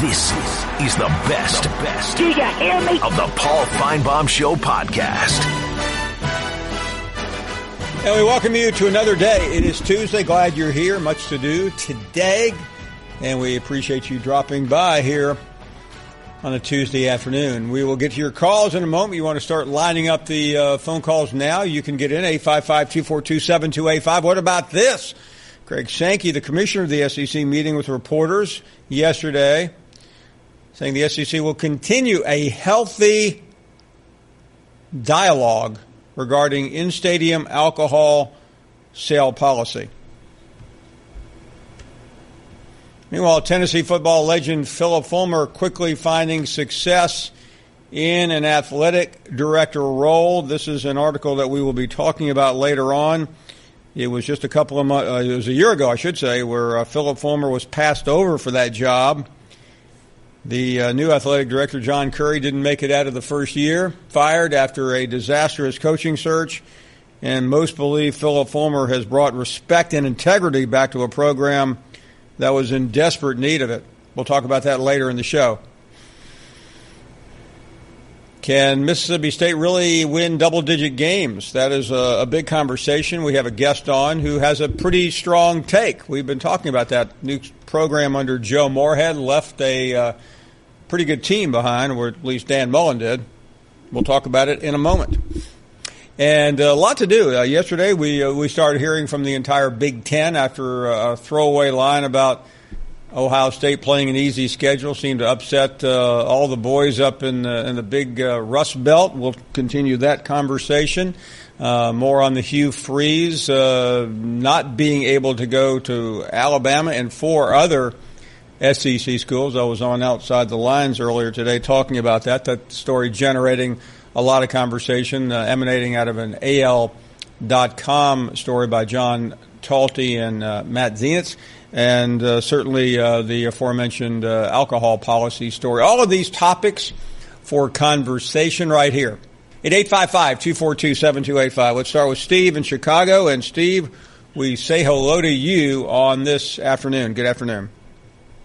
This is the best Do you hear me? of the Paul Finebaum Show podcast. And we welcome you to another day. It is Tuesday. Glad you're here. Much to do today. And we appreciate you dropping by here on a Tuesday afternoon. We will get to your calls in a moment. You want to start lining up the phone calls now. You can get in 855-242-7285. What about this? Greg Sankey, the commissioner of the SEC, meeting with reporters yesterday, saying the SEC will continue a healthy dialogue regarding in-stadium alcohol sale policy. Meanwhile, Tennessee football legend Philip Fulmer quickly finding success in an athletic director role. This is an article that we will be talking about later on. It was just a couple of months, it was a year ago, I should say, where Philip Fulmer was passed over for that job. The new athletic director, John Curry, didn't make it out of the first year, fired after a disastrous coaching search. And most believe Philip Fulmer has brought respect and integrity back to a program that was in desperate need of it. We'll talk about that later in the show. Can Mississippi State really win double-digit games? That is a big conversation. We have a guest on who has a pretty strong take. We've been talking about that new program under Joe Moorhead, left a pretty good team behind, or at least Dan Mullen did. We'll talk about it in a moment. And a lot to do. Yesterday we started hearing from the entire Big Ten after a throwaway line about Ohio State playing an easy schedule seemed to upset all the boys up in the big Rust Belt. We'll continue that conversation. More on the Hugh Freeze not being able to go to Alabama and four other SEC schools. I was on Outside the Lines earlier today talking about that. That story generating a lot of conversation, emanating out of an AL.com story by John Talty and Matt Zenitz. And certainly the aforementioned alcohol policy story. All of these topics for conversation right here at 855-242-7285. Let's start with Steve in Chicago. And, Steve, we say hello to you on this afternoon. Good afternoon.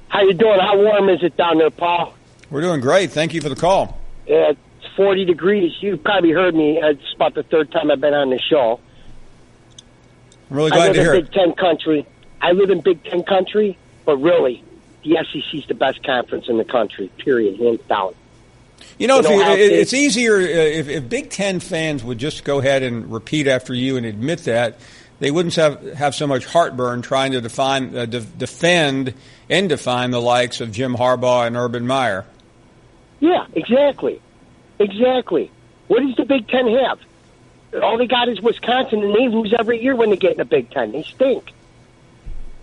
How you doing? How warm is it down there, Paul? We're doing great. Thank you for the call. It's 40 degrees. You probably heard me. It's about the third time I've been on the show. I'm really glad to hear it. Big Ten country. I live in Big Ten country, but really, the SEC is the best conference in the country, period, hands down. You know, it's easier if Big Ten fans would just go ahead and repeat after you and admit that. They wouldn't have so much heartburn trying to defend and define the likes of Jim Harbaugh and Urban Meyer. Yeah, exactly. Exactly. What does the Big Ten have? All they got is Wisconsin, and they lose every year when they get in the Big Ten. They stink.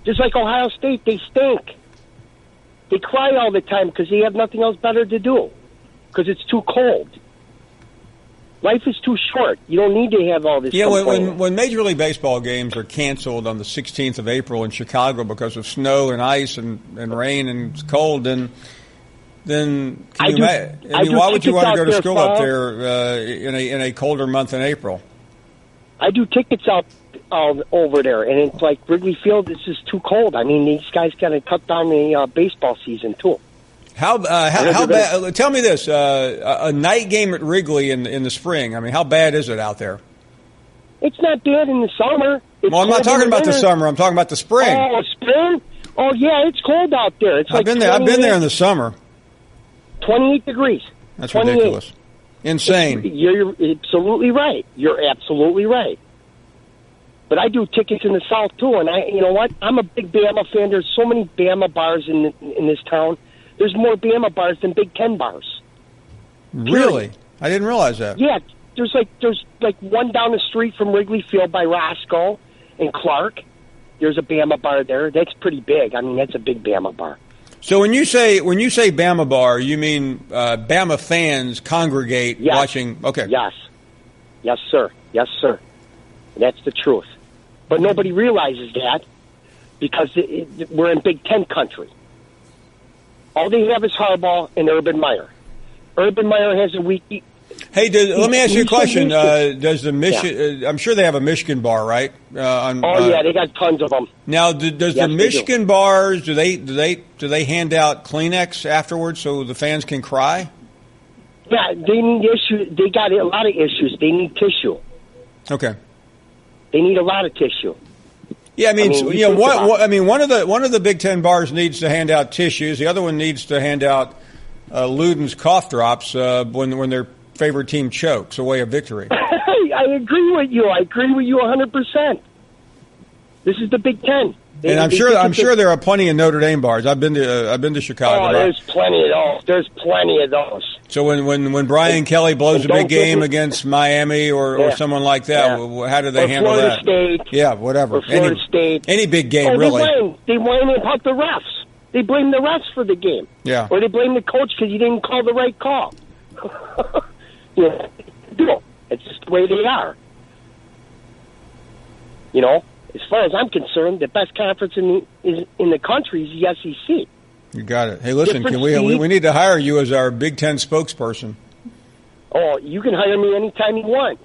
Just like Ohio State, they stink. They cry all the time because they have nothing else better to do because it's too cold. Life is too short. You don't need to have all this. Yeah, when Major League Baseball games are canceled on the 16th of April in Chicago because of snow and ice and rain and it's cold, then why would you want to go to school up there in a colder month in April? I do tickets out over there, and it's like Wrigley Field. This is too cold. I mean, these guys got to cut down the baseball season too. How bad? Tell me this: a night game at Wrigley in the spring. I mean, how bad is it out there? It's not bad in the summer. Well, I'm not talking about the summer. I'm talking about the spring. Oh, spring? Oh, yeah, it's cold out there. I've been there. I've been there in the summer. 28 degrees. That's ridiculous. Insane. You're absolutely right. You're absolutely right. But I do tickets in the South too, and you know what? I'm a big Bama fan. There's so many Bama bars in this town. There's more Bama bars than Big Ten bars. Really? I didn't realize that. Yeah, there's like one down the street from Wrigley Field by Roscoe and Clark. There's a Bama bar there. That's pretty big. I mean, that's a big Bama bar. So when you say Bama bar, you mean Bama fans congregate watching? Okay. Yes, sir. Yes, sir. That's the truth. But nobody realizes that because we're in Big Ten country. All they have is Harbaugh and Urban Meyer. Urban Meyer has a weak Hey, let me ask you a question. Does the I'm sure they have a Michigan bar, right? Yeah, they got tons of them. Now, does the Michigan bars do they hand out Kleenex afterwards so the fans can cry? Yeah, they need issues. They got a lot of issues. They need tissue. Okay. They need a lot of tissue. Yeah, one of the Big Ten bars needs to hand out tissues. The other one needs to hand out Luden's cough drops when their favorite team chokes away a victory. I agree with you. I agree with you 100%. This is the Big Ten. And I'm sure there are plenty of Notre Dame bars. I've been to Chicago. Oh, there's plenty of those. There's plenty of those. So when Brian Kelly blows a big game against Miami or someone like that, how do they handle Florida that? State. Yeah, whatever. Or Florida State. Any big game, really. They whine about the refs. They blame the refs for the game. Yeah. Or they blame the coach because he didn't call the right call. It's just the way they are. As far as I'm concerned, the best conference in the country is the SEC. You got it. Hey, listen, we need to hire you as our Big Ten spokesperson. Oh, you can hire me anytime you want.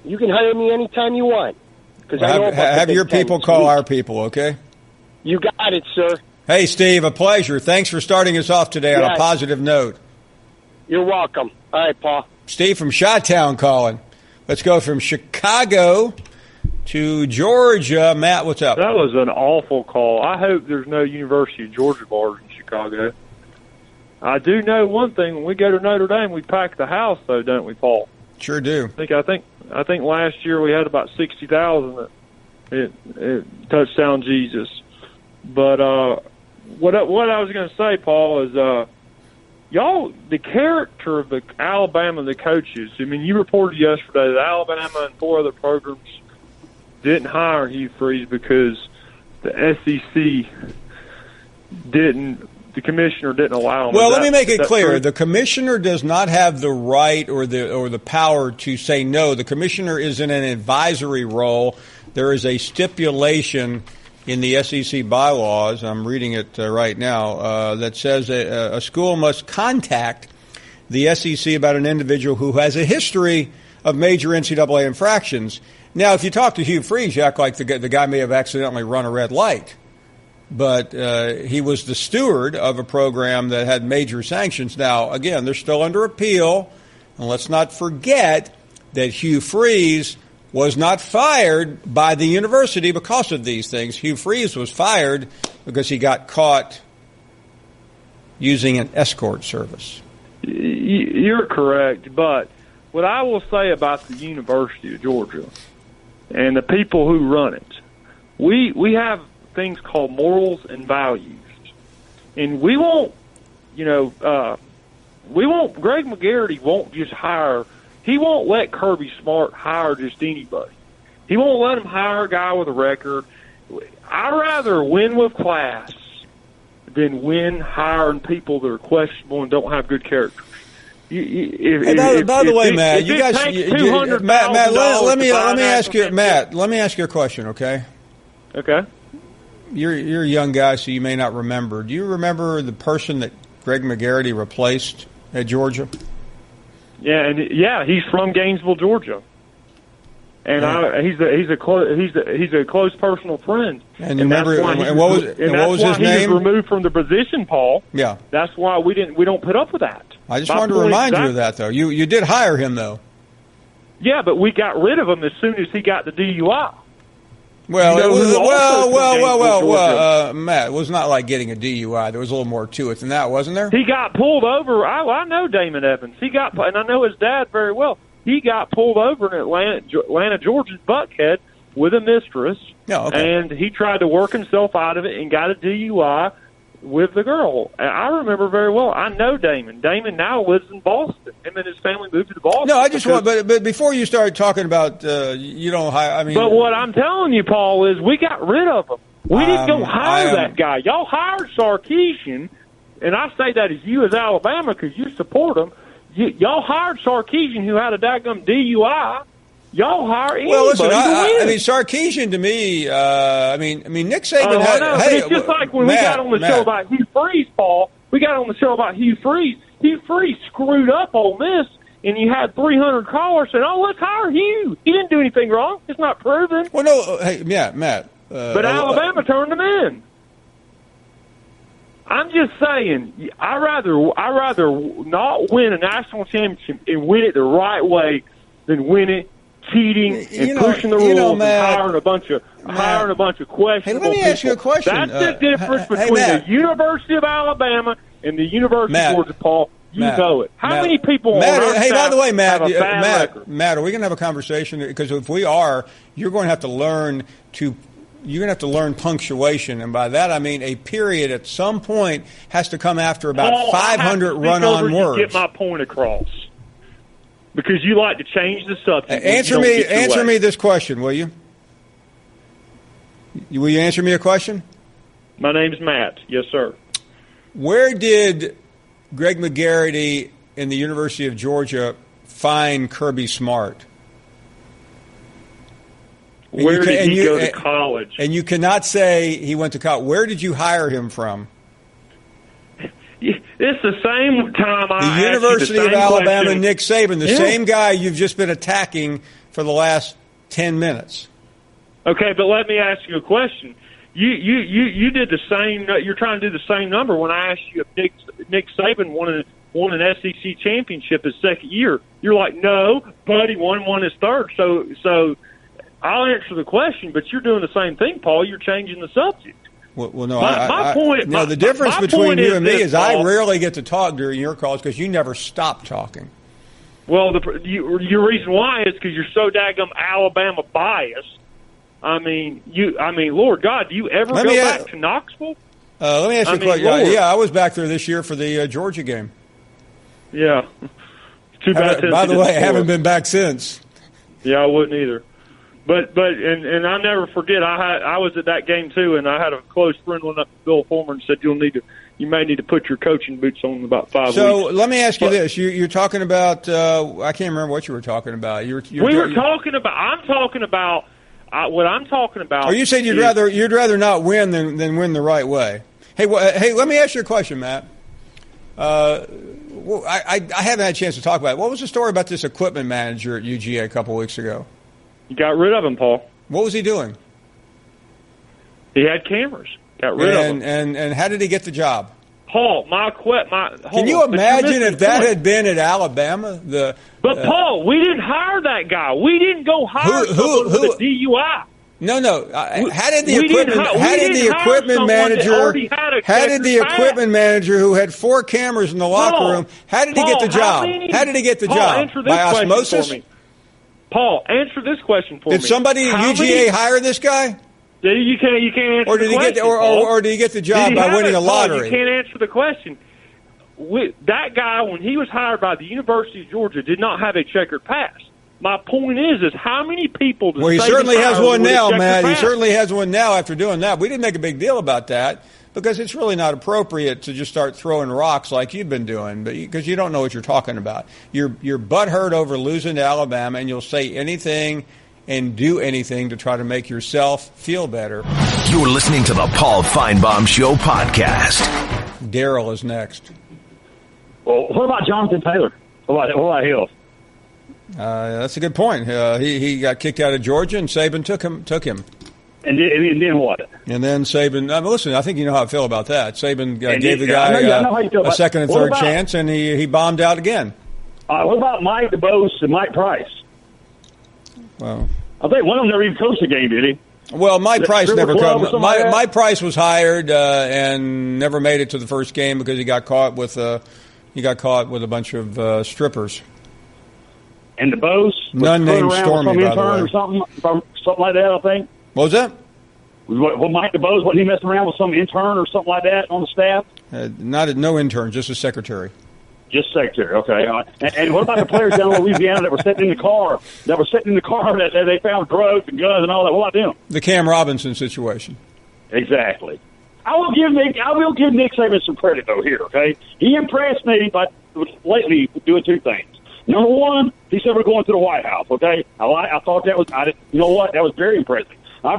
You can hire me anytime you want. Have your people call our people, okay? You got it, sir. Hey, Steve, a pleasure. Thanks for starting us off today on a positive note. You're welcome. All right, Paul. Steve from Chi-Town calling. Let's go from Chicago to Georgia. Matt, what's up? That was an awful call. I hope there's no University of Georgia bars in Chicago. I do know one thing. When we go to Notre Dame, we pack the house, though, don't we, Paul? Sure do. I think last year we had about 60,000 at Touchdown Jesus. But what I was going to say, Paul, is y'all, the character of the Alabama, the coaches. I mean, you reported yesterday that Alabama and 4 other programs didn't hire Hugh Freeze because the SEC the commissioner didn't allow him. Well, let me make it clear. True? The commissioner does not have the right or the power to say no. The commissioner is in an advisory role. There is a stipulation in the SEC bylaws, I'm reading it right now, that says a school must contact the SEC about an individual who has a history of major NCAA infractions. Now, if you talk to Hugh Freeze, you act like the guy may have accidentally run a red light. But he was the steward of a program that had major sanctions. Now, again, they're still under appeal. And let's not forget that Hugh Freeze was not fired by the university because of these things. Hugh Freeze was fired because he got caught using an escort service. You're correct, but what I will say about the University of Georgia and the people who run it, we have things called morals and values, and we won't, Greg McGarity won't just hire. He won't let Kirby Smart hire just anybody. He won't let him hire a guy with a record. I'd rather win with class than win hiring people that are questionable and don't have good character. By the way, Matt, you guys, Matt, let me ask you a question, okay? Okay. You're a young guy, so you may not remember. Do you remember the person that Greg McGarity replaced at Georgia? Yeah, he's from Gainesville, Georgia, and he's a close personal friend. And remember, what was his name? He was removed from the position, Paul. Yeah, that's why we don't put up with that. I just wanted to remind you of that, though. You did hire him, though. Yeah, but we got rid of him as soon as he got the DUI. Well, Matt, it was not like getting a DUI. There was a little more to it than that, wasn't there? He got pulled over. I know Damon Evans. And I know his dad very well. He got pulled over in Atlanta, Georgia's Buckhead with a mistress. Oh, okay. And he tried to work himself out of it and got a DUI with the girl. And I remember very well. I know Damon. Damon now lives in Boston. Him and his family moved to Boston. No, I just but before you start talking about you don't hire. I mean, but what I'm telling you, Paul, is we got rid of him. We didn't go hire that guy. Y'all hired Sarkisian, and I say that as you as Alabama because you support him. Y'all hired Sarkisian, who had a daggum DUI. Y'all hire anybody. Well, listen, I mean, Sarkisian to me. Nick Saban. It's just like when we got on the show about Hugh Freeze, Paul. We got on the show about Hugh Freeze. he screwed up Ole Miss, and you had 300 callers saying, "Oh, let's hire Hugh. He didn't do anything wrong. It's not proven." Well, no, hey, yeah, Matt. But Alabama turned him in. I'm just saying, I rather not win a national championship and win it the right way than win it cheating and pushing the rules and hiring a bunch of questionable Hey, let me ask you a question. That's the difference between the University of Alabama and the University of Georgia, Paul. You know it. How many people on our hey, by the way, have a bad record? Matt, are we going to have a conversation? Because if we are, you're going to have to learn punctuation, and by that I mean a period at some point has to come after about 500 run-on words. Get my point across. Because you like to change the subject. Answer me this question, will you? Will you answer me a question? My name's Matt. Yes, sir. Where did Greg McGarity in the University of Georgia find Kirby Smart? Where did he go to college? And you cannot say he went to college. Where did you hire him from? It's the same time the University of Alabama, Nick Saban, the same guy you've just been attacking for the last 10 minutes. Okay, but let me ask you a question. You did the same. You're trying to do the same number when I asked you if Nick Saban won an SEC championship his second year. You're like, no, but he won his third. So I'll answer the question, but you're doing the same thing, Paul. You're changing the subject. Well, no. The difference between you and me is I rarely get to talk during your calls because you never stop talking. Well, your reason why is because you're so daggum Alabama biased. I mean, Lord God, do you ever go back to Knoxville? Let me ask you a question. Yeah, I was back there this year for the Georgia game. Yeah. Too bad. By the way, I haven't been back since. Yeah, I wouldn't either. But I never forget. I was at that game too, and I had a close friend went up to Bill Fulmer and said, you may need to put your coaching boots on in about 5 weeks. So let me ask you this: you're talking about I can't remember what you were talking about. I'm talking about. What I'm talking about. Oh, you said you'd rather not win than win the right way. Hey, let me ask you a question, Matt. I haven't had a chance to talk about it. What was the story about this equipment manager at UGA a couple weeks ago? You got rid of him, Paul. What was he doing? He had cameras. Got rid of him. And how did he get the job? Paul, can you imagine if that had been at Alabama? But Paul, we didn't hire that guy. We didn't go hire someone with a DUI. No. How did the equipment manager who had 4 cameras in the locker room? How did he get the job? How did he get the job? By osmosis? Paul, answer this question for me. Did somebody at UGA hire this guy? You can't answer or did the question. Or did he get the job by winning a lottery? You can't answer the question. That guy, when he was hired by the University of Georgia, did not have a checkered past. My point is how many people does he certainly has one now, Matt. He certainly has one now after doing that. We didn't make a big deal about that because it's really not appropriate to just start throwing rocks like you've been doing, because you don't know what you're talking about. You're butthurt over losing to Alabama, and you'll say anything and do anything to try to make yourself feel better. You're listening to the Paul Finebaum Show podcast. Daryl is next. Well, what about Jonathan Taylor? What about Hill? That's a good point. He got kicked out of Georgia, and Saban took him. And then what? And then Saban. Listen, I think you know how I feel about that. Saban gave the guy a second and third chance, and he bombed out again. What about Mike DeBose and Mike Price? Well, I think one of them never even coached a game, did he? Well, Mike Price never coached. Mike Price was hired and never made it to the first game because he got caught with a bunch of strippers. And DeBose, none named Stormy, by the way, or something like that. I think. What was that? Well, Mike DeBose, wasn't he messing around with some intern or something like that on the staff? No intern, just a secretary. Just secretary, okay. And what about the players down in Louisiana that were sitting in the car? That they found drugs and guns and all that. What about them? The Cam Robinson situation. Exactly. I will give Nick Saban some credit though here. Okay, he impressed me by lately doing 2 things. Number one, he said we're going to the White House. Okay, I thought that was. You know what? That was very impressive. I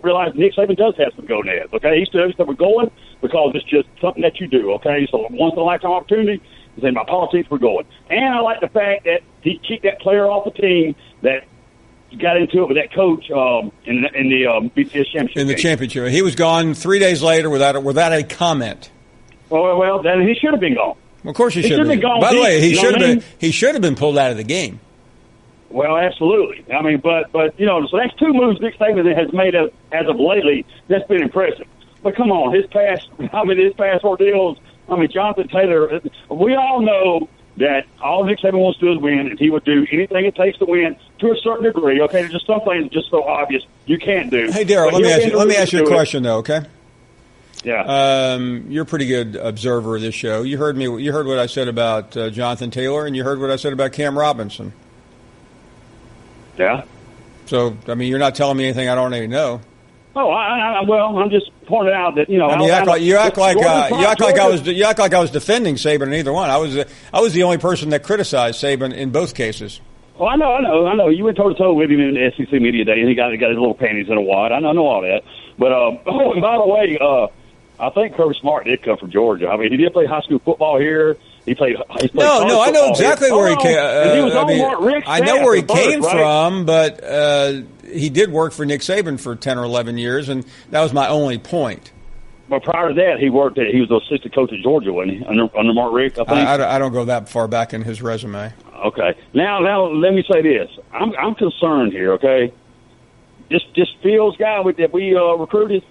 realized Nick Saban does have some gonads. Okay, he said we're going because it's just something that you do. Okay, so once in a lifetime opportunity. Then my politics were going. And I like the fact that he kicked that player off the team that got into it with that coach in the BCS championship. In the championship. He was gone 3 days later without a comment. Well, then he should have been gone. Of course he should have been gone. By the way, he should have been pulled out of the game. Well, absolutely. I mean, but so that's two moves Nick Saban has made as of lately. That's been impressive. But come on, his past ordeals. I mean, Jonathan Taylor. We all know that all Nick Saban wants to do is win, and he would do anything it takes to win to a certain degree. Okay, there's just some things just so obvious you can't do. Hey, Darryl, let me ask you a question though. Okay. Yeah. You're a pretty good observer of this show. You heard what I said about Jonathan Taylor, and you heard what I said about Cam Robinson. Yeah. So, I mean, you're not telling me anything I don't already know. Oh, I'm just pointing out that I mean, you act like I was defending Saban in either one. I was the only person that criticized Saban in both cases. Oh, I know. You went toe to toe with him in the SEC media day, and he got his little panties in a wad. I know all that. But and by the way, I think Kirby Smart did come from Georgia. I mean, he did play high school football here. He played. No, I know exactly where he came. I know where he came from, but he did work for Nick Saban for 10 or 11 years, and that was my only point. But prior to that, he was the assistant coach at Georgia, wasn't he? Under Mark Richt, I think. I don't go that far back in his resume. Okay. Now let me say this. I'm concerned here. Okay. This Fields guy that we recruited.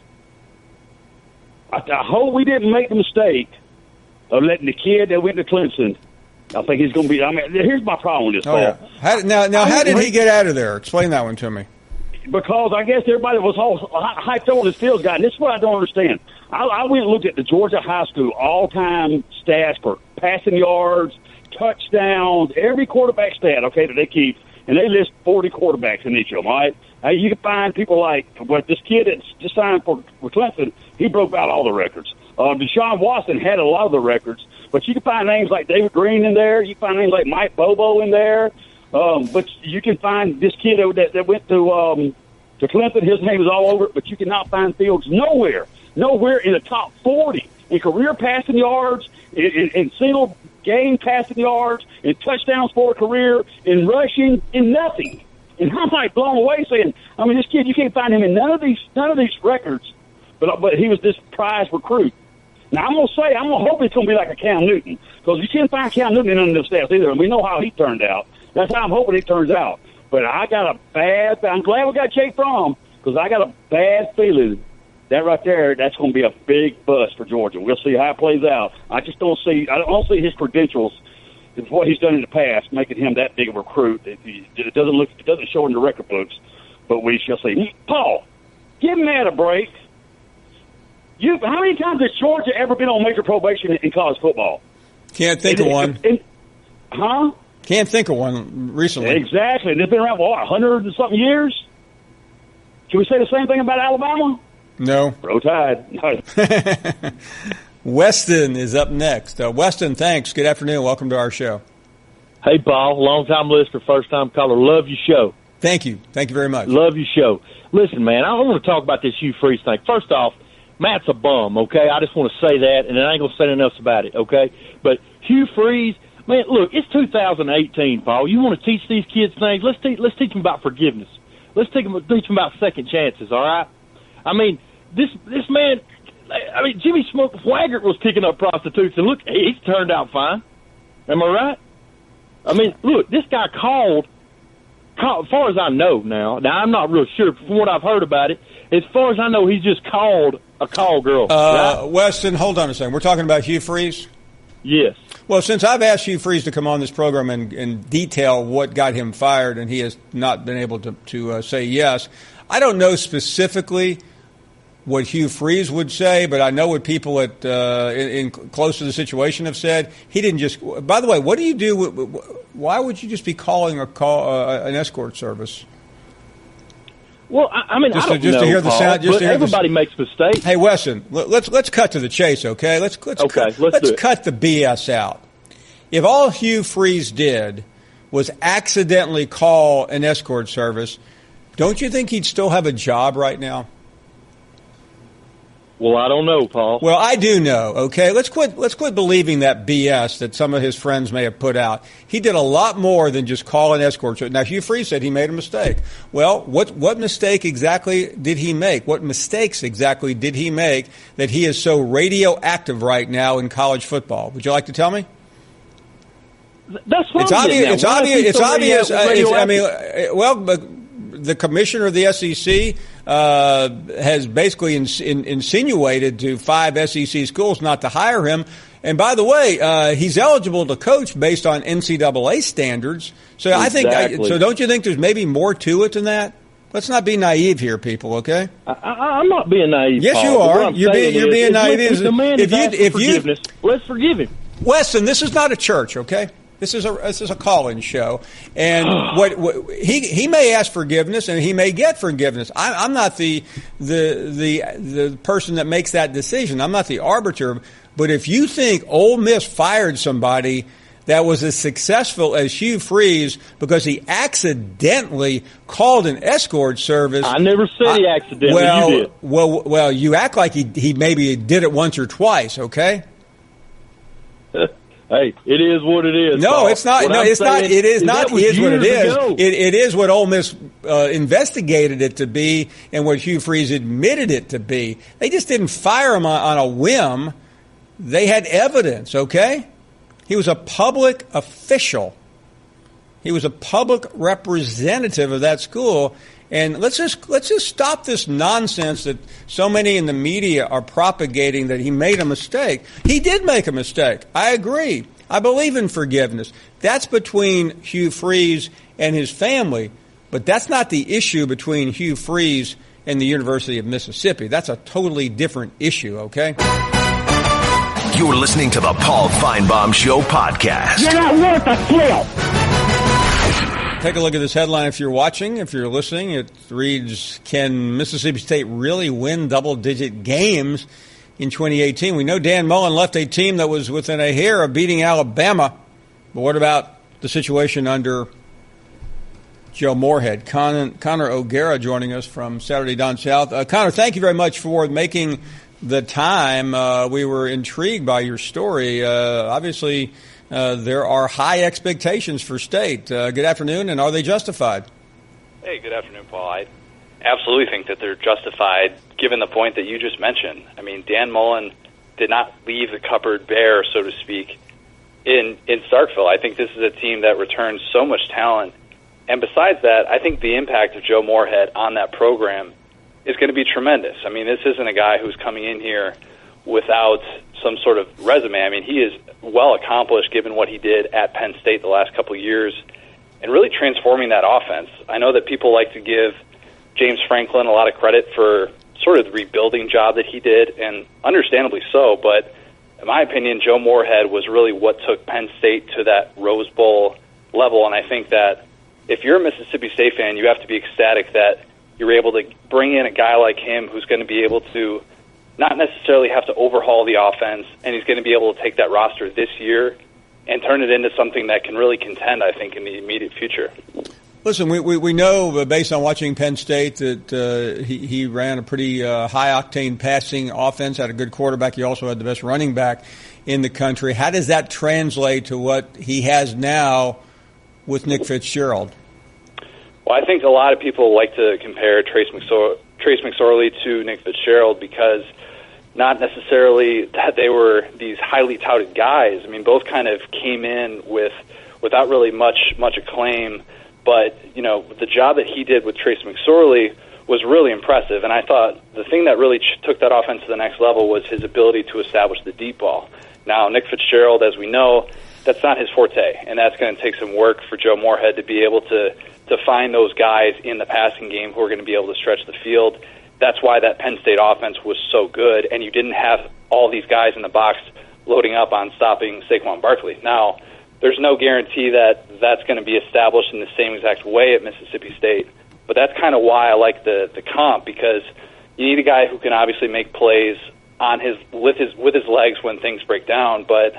I hope we didn't make the mistake of letting the kid that went to Clemson. I think he's going to be. I mean, here's my problem with this. Yeah. How did he get out of there? Explain that one to me. Because I guess everybody was all hyped on this Fields guy, and this is what I don't understand. I went and looked at the Georgia high school all-time stats for passing yards, touchdowns, every quarterback stat, okay, that they keep, and they list 40 quarterbacks in each of them, all right? You can find people like, but this kid that's just signed for Clemson, he broke out all the records. Deshaun Watson had a lot of the records, but you can find names like David Green in there. You can find names like Mike Bobo in there. But you can find this kid that went to Clemson. His name is all over it, but you cannot find Fields nowhere in the top 40 in career passing yards, in single game passing yards, in touchdowns for a career, in rushing, in nothing. And I'm like blown away saying, I mean, this kid, you can't find him in none of these records, but he was this prize recruit. Now, I'm going to hope it's going to be like a Cam Newton, because you can't find Cam Newton in none of the stats either, and we know how he turned out. That's how I'm hoping it turns out. But I'm glad we got Jake Fromm, because I got a bad feeling that right there, that's going to be a big bust for Georgia. We'll see how it plays out. I don't see his credentials, what he's done in the past, making him that big of a recruit. It doesn't show in the record books, but we shall see. Paul, give Matt a break. How many times has Georgia ever been on major probation in college football? Can't think of one. Huh? Can't think of one recently. Exactly. They've been around, 100 and something years? Can we say the same thing about Alabama? No. Roll Tide. No. Weston is up next. Weston, thanks. Good afternoon. Welcome to our show. Hey, Paul. Long-time listener, first-time caller. Love your show. Thank you. Thank you very much. Love your show. Listen, man, I want to talk about this Hugh Freeze thing. First off, Matt's a bum, okay? I just want to say that, and I ain't going to say anything else about it, okay? But Hugh Freeze, man, look, it's 2018, Paul. You want to teach these kids things? Let's teach them about forgiveness. Let's teach them about second chances, all right? I mean, this man, Jimmy Swaggart was picking up prostitutes, and look, he's turned out fine. Am I right? I mean, look, this guy called, as far as I know now I'm not real sure from what I've heard about it, as far as I know, he's just called a call girl. Right? Weston, hold on a second. We're talking about Hugh Freeze? Yes. Well, since I've asked Hugh Freeze to come on this program and detail what got him fired, and he has not been able to say yes, I don't know specifically what Hugh Freeze would say, but I know what people in close to the situation have said. He didn't just. By the way, what do you do? Why would you just be calling an escort service? Well, I mean, I don't know, to hear the sound. But everybody makes mistakes. Hey, Weston, let's cut to the chase, okay? Let's cut the BS out. If all Hugh Freeze did was accidentally call an escort service, don't you think he'd still have a job right now? Well, I don't know, Paul. Well, I do know, okay? Let's quit believing that BS that some of his friends may have put out. He did a lot more than just call an escort. Now, Hugh Freeze said he made a mistake. Well, what mistake exactly did he make? What mistakes exactly did he make that he is so radioactive right now in college football? Would you like to tell me? That's what It's obvious. It's obvious. The commissioner of the SEC has basically insinuated to 5 SEC schools not to hire him. And by the way, he's eligible to coach based on NCAA standards. So Exactly. So don't you think there's maybe more to it than that? Let's not be naive here, people. Okay? I'm not being naive. Yes, Paul, you are. You're being naive. If the man is asking forgiveness, let's forgive him. Weston, this is not a church, okay? This is a call-in show, and what he may ask forgiveness and he may get forgiveness. I'm not the person that makes that decision. I'm not the arbiter. But if you think Ole Miss fired somebody that was as successful as Hugh Freeze because he accidentally called an escort service, I never said he accidentally. You did. Well, you act like he maybe did it once or twice. Okay. Hey, it is what it is. No, Paul. it's not. What No, I'm it's not. saying It is not. That was Is what it years is. ago. It is what Ole Miss investigated it to be, and what Hugh Freeze admitted it to be. They just didn't fire him on a whim. They had evidence. Okay, he was a public official. He was a public representative of that school. And let's just stop this nonsense that so many in the media are propagating that he made a mistake. He did make a mistake. I agree. I believe in forgiveness. That's between Hugh Freeze and his family, but that's not the issue between Hugh Freeze and the University of Mississippi. That's a totally different issue, okay? You're listening to the Paul Finebaum Show podcast. You're not worth a flail. Take a look at this headline if you're watching. If you're listening, it reads, can Mississippi State really win double-digit games in 2018? We know Dan Mullen left a team that was within a hair of beating Alabama. But what about the situation under Joe Moorhead? Connor O'Gara joining us from Saturday Down South. Connor, thank you very much for making the time. We were intrigued by your story. Obviously, there are high expectations for State. Good afternoon, and are they justified? Hey, good afternoon, Paul. I absolutely think that they're justified, given the point that you just mentioned. I mean, Dan Mullen did not leave the cupboard bare, so to speak, in Starkville. I think this is a team that returns so much talent. And besides that, I think the impact of Joe Moorhead on that program is going to be tremendous. I mean, this isn't a guy who's coming in here without some sort of resume. I mean, he is well accomplished given what he did at Penn State the last couple of years and really transforming that offense. I know that people like to give James Franklin a lot of credit for sort of the rebuilding job that he did, and understandably so, but in my opinion, Joe Moorhead was really what took Penn State to that Rose Bowl level, and I think that if you're a Mississippi State fan, you have to be ecstatic that you're able to bring in a guy like him who's going to be able to not necessarily have to overhaul the offense, and he's going to be able to take that roster this year and turn it into something that can really contend, I think, in the immediate future. Listen, we know, based on watching Penn State, that he ran a pretty high-octane passing offense, had a good quarterback. He also had the best running back in the country. How does that translate to what he has now with Nick Fitzgerald? Well, I think a lot of people like to compare Trace McSorley to Nick Fitzgerald because not necessarily that they were these highly touted guys. I mean, both kind of came in without really much acclaim. But, you know, the job that he did with Trace McSorley was really impressive. And I thought the thing that really took that offense to the next level was his ability to establish the deep ball. Now, Nick Fitzgerald, as we know, that's not his forte. And that's going to take some work for Joe Moorhead to be able to find those guys in the passing game who are going to be able to stretch the field. That's why that Penn State offense was so good. And you didn't have all these guys in the box loading up on stopping Saquon Barkley. Now, there's no guarantee that that's going to be established in the same exact way at Mississippi State. But that's kind of why I like the comp, because you need a guy who can obviously make plays on with his legs when things break down. But,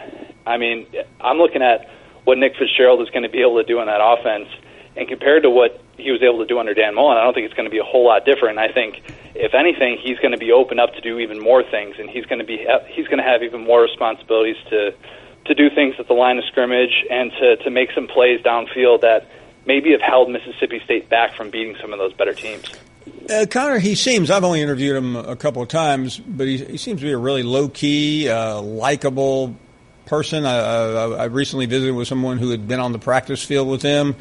I mean, I'm looking at what Nick Fitzgerald is going to be able to do in that offense, and compared to what he was able to do under Dan Mullen, I don't think it's going to be a whole lot different. I think, if anything, he's going to be open up to do even more things, and he's going to have even more responsibilities to do things at the line of scrimmage and to make some plays downfield that maybe have held Mississippi State back from beating some of those better teams. Connor, I've only interviewed him a couple of times, but he seems to be a really low-key, likable person. I recently visited with someone who had been on the practice field with him.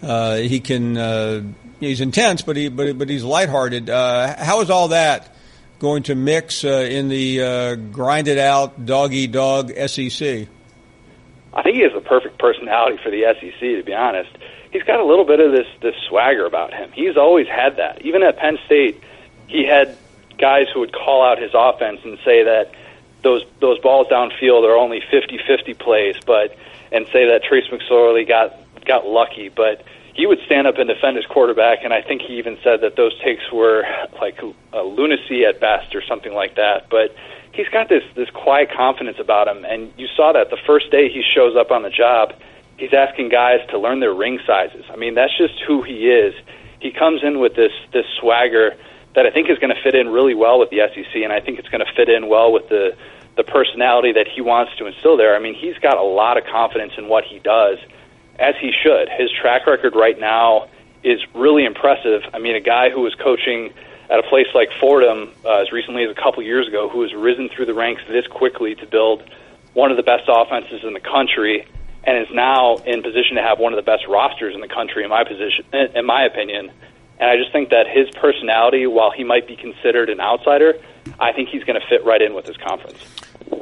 He's intense, but he's lighthearted. How is all that going to mix in the grinded-out, dog-eat-dog SEC? I think he has the perfect personality for the SEC, to be honest. He's got a little bit of this swagger about him. He's always had that. Even at Penn State, he had guys who would call out his offense and say that those balls downfield are only 50-50 plays, and say that Trace McSorley got lucky. But he would stand up and defend his quarterback, and I think he even said that those takes were like a lunacy at best or something like that. But he's got this quiet confidence about him, and you saw that the first day he shows up on the job. He's asking guys to learn their ring sizes. I mean, that's just who he is. He comes in with this swagger that I think is going to fit in really well with the SEC, and I think it's going to fit in well with the personality that he wants to instill there. I mean, he's got a lot of confidence in what he does, as he should. His track record right now is really impressive. I mean, a guy who was coaching at a place like Fordham as recently as a couple years ago, who has risen through the ranks this quickly to build one of the best offenses in the country, and is now in position to have one of the best rosters in the country, in my opinion. And I just think that his personality, while he might be considered an outsider, I think he's going to fit right in with this conference.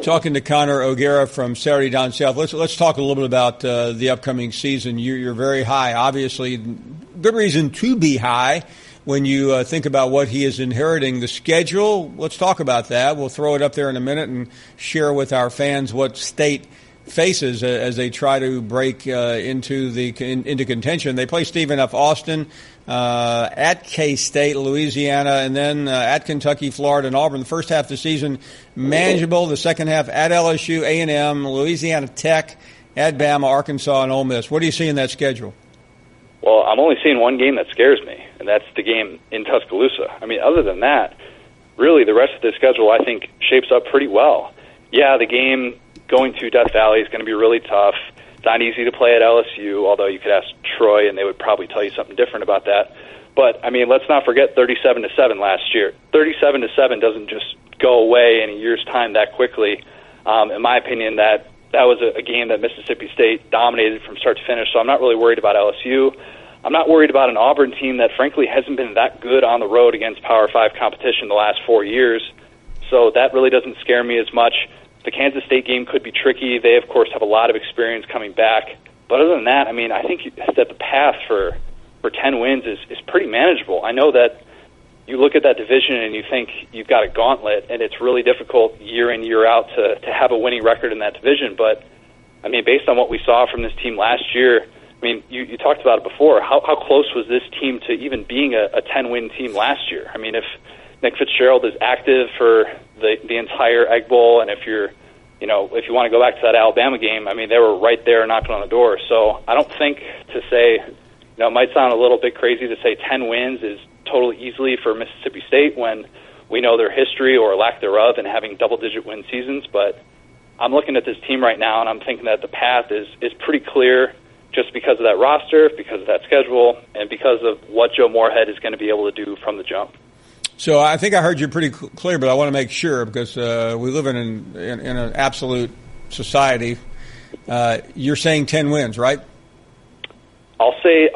Talking to Connor O'Gara from Saturday Down South, let's talk a little bit about the upcoming season. You're very high, obviously. Good reason to be high when you think about what he is inheriting. The schedule, let's talk about that. We'll throw it up there in a minute and share with our fans what State faces as they try to break into contention. They play Stephen F. Austin, at K-State, Louisiana, and then at Kentucky, Florida, and Auburn. The first half of the season, manageable. The second half at LSU, A&M, Louisiana Tech, at Bama, Arkansas, and Ole Miss. What do you see in that schedule? Well, I'm only seeing one game that scares me, and that's the game in Tuscaloosa. I mean, other than that, really the rest of the schedule, I think, shapes up pretty well. Yeah, the game going to Death Valley is going to be really tough. It's not easy to play at LSU, although you could ask Troy, and they would probably tell you something different about that. But, I mean, let's not forget 37-7 last year. 37-7 doesn't just go away in a year's time that quickly. In my opinion, that was a game that Mississippi State dominated from start to finish, so I'm not really worried about LSU. I'm not worried about an Auburn team that, frankly, hasn't been that good on the road against Power 5 competition the last 4 years, so that really doesn't scare me as much. The Kansas State game could be tricky. They, of course, have a lot of experience coming back. But other than that, I mean, I think that the path for 10 wins is pretty manageable. I know that you look at that division and you think you've got a gauntlet, and it's really difficult year in, year out to have a winning record in that division. But, I mean, based on what we saw from this team last year, I mean, you talked about it before. How close was this team to even being a 10-win team last year? I mean, if Nick Fitzgerald is active for the entire Egg Bowl, and if you want to go back to that Alabama game, I mean, they were right there knocking on the door. So I don't think to say, it might sound a little bit crazy to say 10 wins is totally easily for Mississippi State when we know their history or lack thereof in having double-digit win seasons. But I'm looking at this team right now, and I'm thinking that the path is pretty clear just because of that roster, because of that schedule, and because of what Joe Moorhead is going to be able to do from the jump. So I think I heard you pretty clear, but I want to make sure because we live in an absolute society. You're saying 10 wins, right? I'll say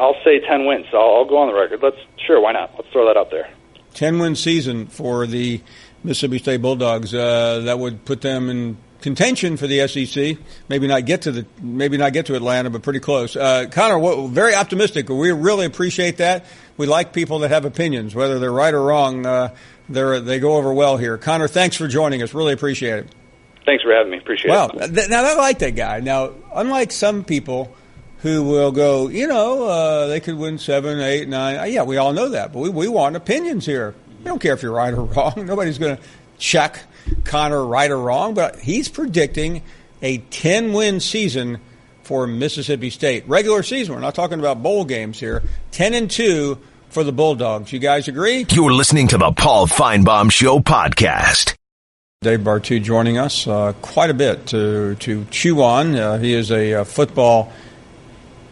10 wins. I'll go on the record. Why not? Let's throw that up there. 10-win season for the Mississippi State Bulldogs. That would put them in contention for the SEC. Maybe not get to Atlanta, but pretty close. Connor, very optimistic. We really appreciate that. We like people that have opinions, whether they're right or wrong. They go over well here. Connor, thanks for joining us. Really appreciate it. Thanks for having me. Appreciate it. Now I like that guy. Now, unlike some people who will go, they could win 7, 8, 9. Yeah, we all know that, but we want opinions here. We don't care if you're right or wrong. Nobody's going to check Connor right or wrong, but he's predicting a 10-win season for Mississippi State. Regular season, we're not talking about bowl games here. 10-2 for the Bulldogs. You guys agree? You're listening to the Paul Finebaum Show podcast. Dave Bartoo joining us. Quite a bit to chew on. He is a football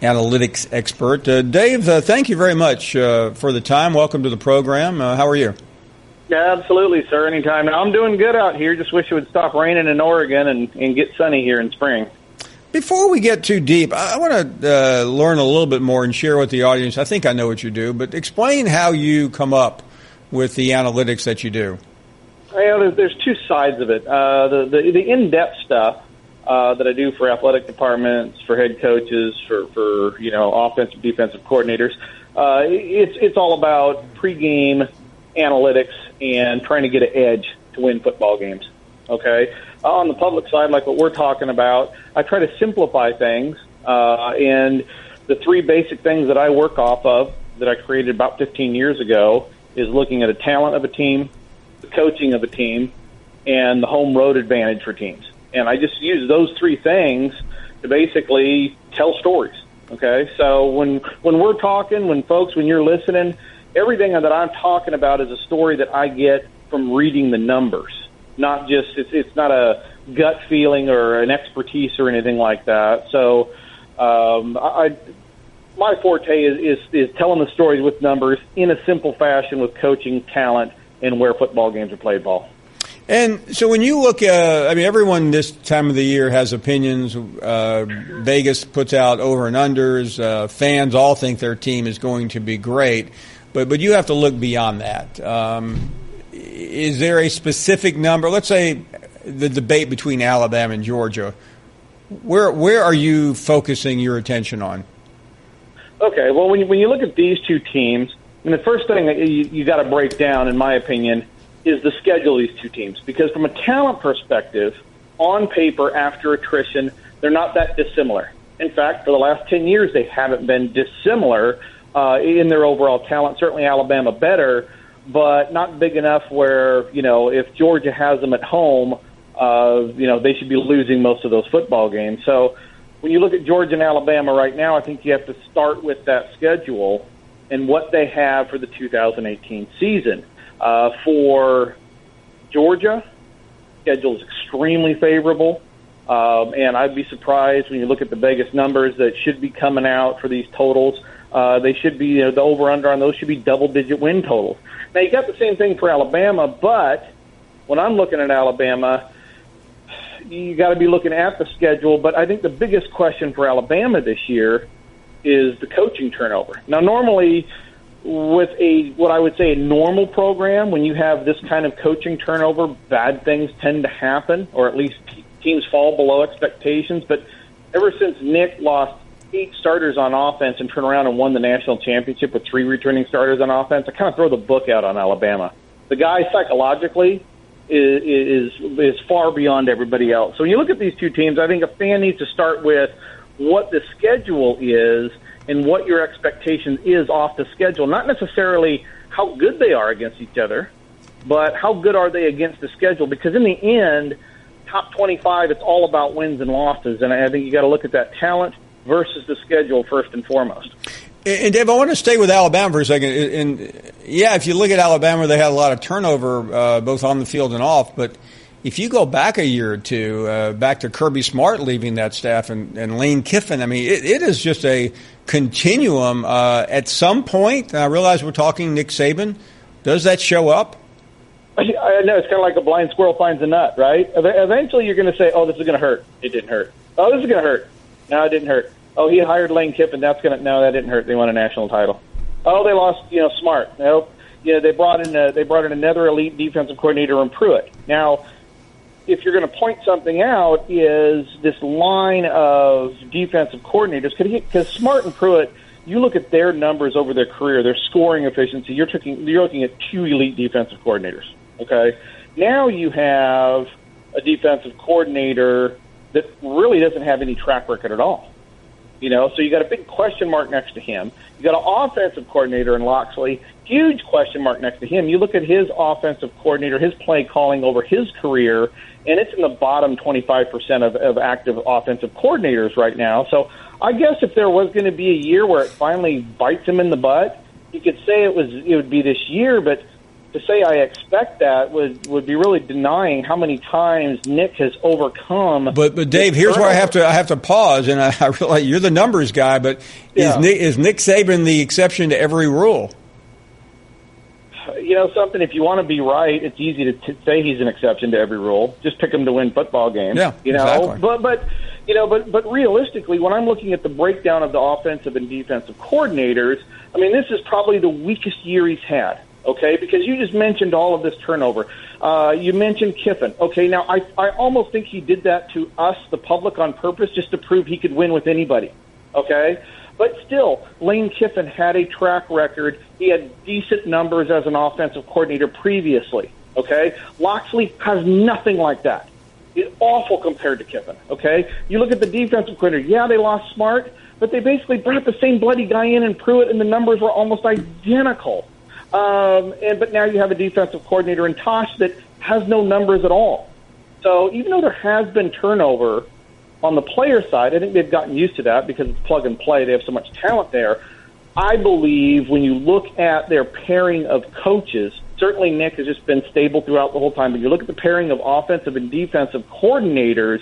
analytics expert. Dave, thank you very much for the time. Welcome to the program. How are you? Yeah, absolutely, sir. Anytime. Now, I'm doing good out here. Just wish it would stop raining in Oregon and get sunny here in spring. Before we get too deep, I want to learn a little bit more and share with the audience. I think I know what you do, but explain how you come up with the analytics that you do. Well, there's two sides of it. The in-depth stuff that I do for athletic departments, for head coaches, for offensive, defensive coordinators. It's all about pregame analytics and trying to get an edge to win football games. Okay, on the public side, like what we're talking about, I try to simplify things. And the three basic things that I work off of that I created about 15 years ago is looking at the talent of a team, the coaching of a team, and the home road advantage for teams. And I just use those three things to basically tell stories. Okay, so when we're talking, when you're listening, everything that I'm talking about is a story that I get from reading the numbers. Not just it's not a gut feeling or an expertise or anything like that. So my forte is telling the stories with numbers in a simple fashion with coaching, talent, and where football games are played, Paul. And so when you look everyone this time of the year has opinions. Vegas puts out over and unders. Fans all think their team is going to be great. But you have to look beyond that. Is there a specific number? Let's say the debate between Alabama and Georgia. Where are you focusing your attention on? Okay, well, when you look at these two teams, the first thing that you got to break down, in my opinion, is the schedule of these two teams. Because from a talent perspective, on paper, after attrition, they're not that dissimilar. In fact, for the last 10 years, they haven't been dissimilar in their overall talent. Certainly Alabama better, but not big enough where, if Georgia has them at home, they should be losing most of those football games. So when you look at Georgia and Alabama right now, I think you have to start with that schedule and what they have for the 2018 season. For Georgia, schedule is extremely favorable. And I'd be surprised when you look at the Vegas numbers that should be coming out for these totals. They should be, the over-under on those should be double-digit win totals. Now, you got the same thing for Alabama, but when I'm looking at Alabama, you got to be looking at the schedule. But I think the biggest question for Alabama this year is the coaching turnover. Now, normally with what I would say a normal program, when you have this kind of coaching turnover, bad things tend to happen, or at least teams fall below expectations. But ever since Nick lost 8 starters on offense and turned around and won the national championship with 3 returning starters on offense, I kind of throw the book out on Alabama. The guy psychologically is far beyond everybody else. So when you look at these two teams, I think a fan needs to start with what the schedule is and what your expectation is off the schedule, not necessarily how good they are against each other, but how good are they against the schedule. Because in the end, top 25, it's all about wins and losses, and I think you got to look at that talent versus the schedule first and foremost. And Dave, I want to stay with Alabama for a second. And yeah, if you look at Alabama, they had a lot of turnover both on the field and off. But if you go back a year or two, back to Kirby Smart leaving that staff and Lane Kiffin, I mean, it is just a continuum. At some point, and I realize we're talking Nick Saban, does that show up? I know, it's kind of like a blind squirrel finds a nut, right? Eventually you're going to say, oh, this is going to hurt. It didn't hurt. Oh, this is going to hurt. No, it didn't hurt. Oh, he hired Lane Kiffin. No, that didn't hurt. They won a national title. Oh, they lost, Smart. Nope. They brought in another elite defensive coordinator in Pruitt. Now, if you're going to point something out, is this line of defensive coordinators, because Smart and Pruitt, you look at their numbers over their career, their scoring efficiency, you're looking at 2 elite defensive coordinators. Okay, now you have a defensive coordinator that really doesn't have any track record at all. So you got a big question mark next to him. You got an offensive coordinator in Loxley, huge question mark next to him. You look at his offensive coordinator, his play calling over his career, and it's in the bottom 25% of active offensive coordinators right now. So I guess if there was going to be a year where it finally bites him in the butt, you could say it would be this year, but to say I expect that would be really denying how many times Nick has overcome. But Dave, here's where I have to pause, and I realize you're the numbers guy, but is Nick Saban the exception to every rule? Something, if you want to be right, it's easy to say he's an exception to every rule. Just pick him to win football games. Yeah, exactly. But realistically, when I'm looking at the breakdown of the offensive and defensive coordinators, I mean, this is probably the weakest year he's had. Okay, because you just mentioned all of this turnover. You mentioned Kiffin. Okay, now I almost think he did that to us, the public, on purpose, just to prove he could win with anybody. Okay? But still, Lane Kiffin had a track record. He had decent numbers as an offensive coordinator previously. Okay? Loxley has nothing like that. It's awful compared to Kiffin. Okay? You look at the defensive coordinator. Yeah, they lost Smart, but they basically brought the same bloody guy in and Pruitt, and the numbers were almost identical. But now you have a defensive coordinator in Tosh that has no numbers at all. So even though there has been turnover on the player side, I think they've gotten used to that because it's plug and play. They have so much talent there. I believe when you look at their pairing of coaches, certainly Nick has just been stable throughout the whole time, but you look at the pairing of offensive and defensive coordinators,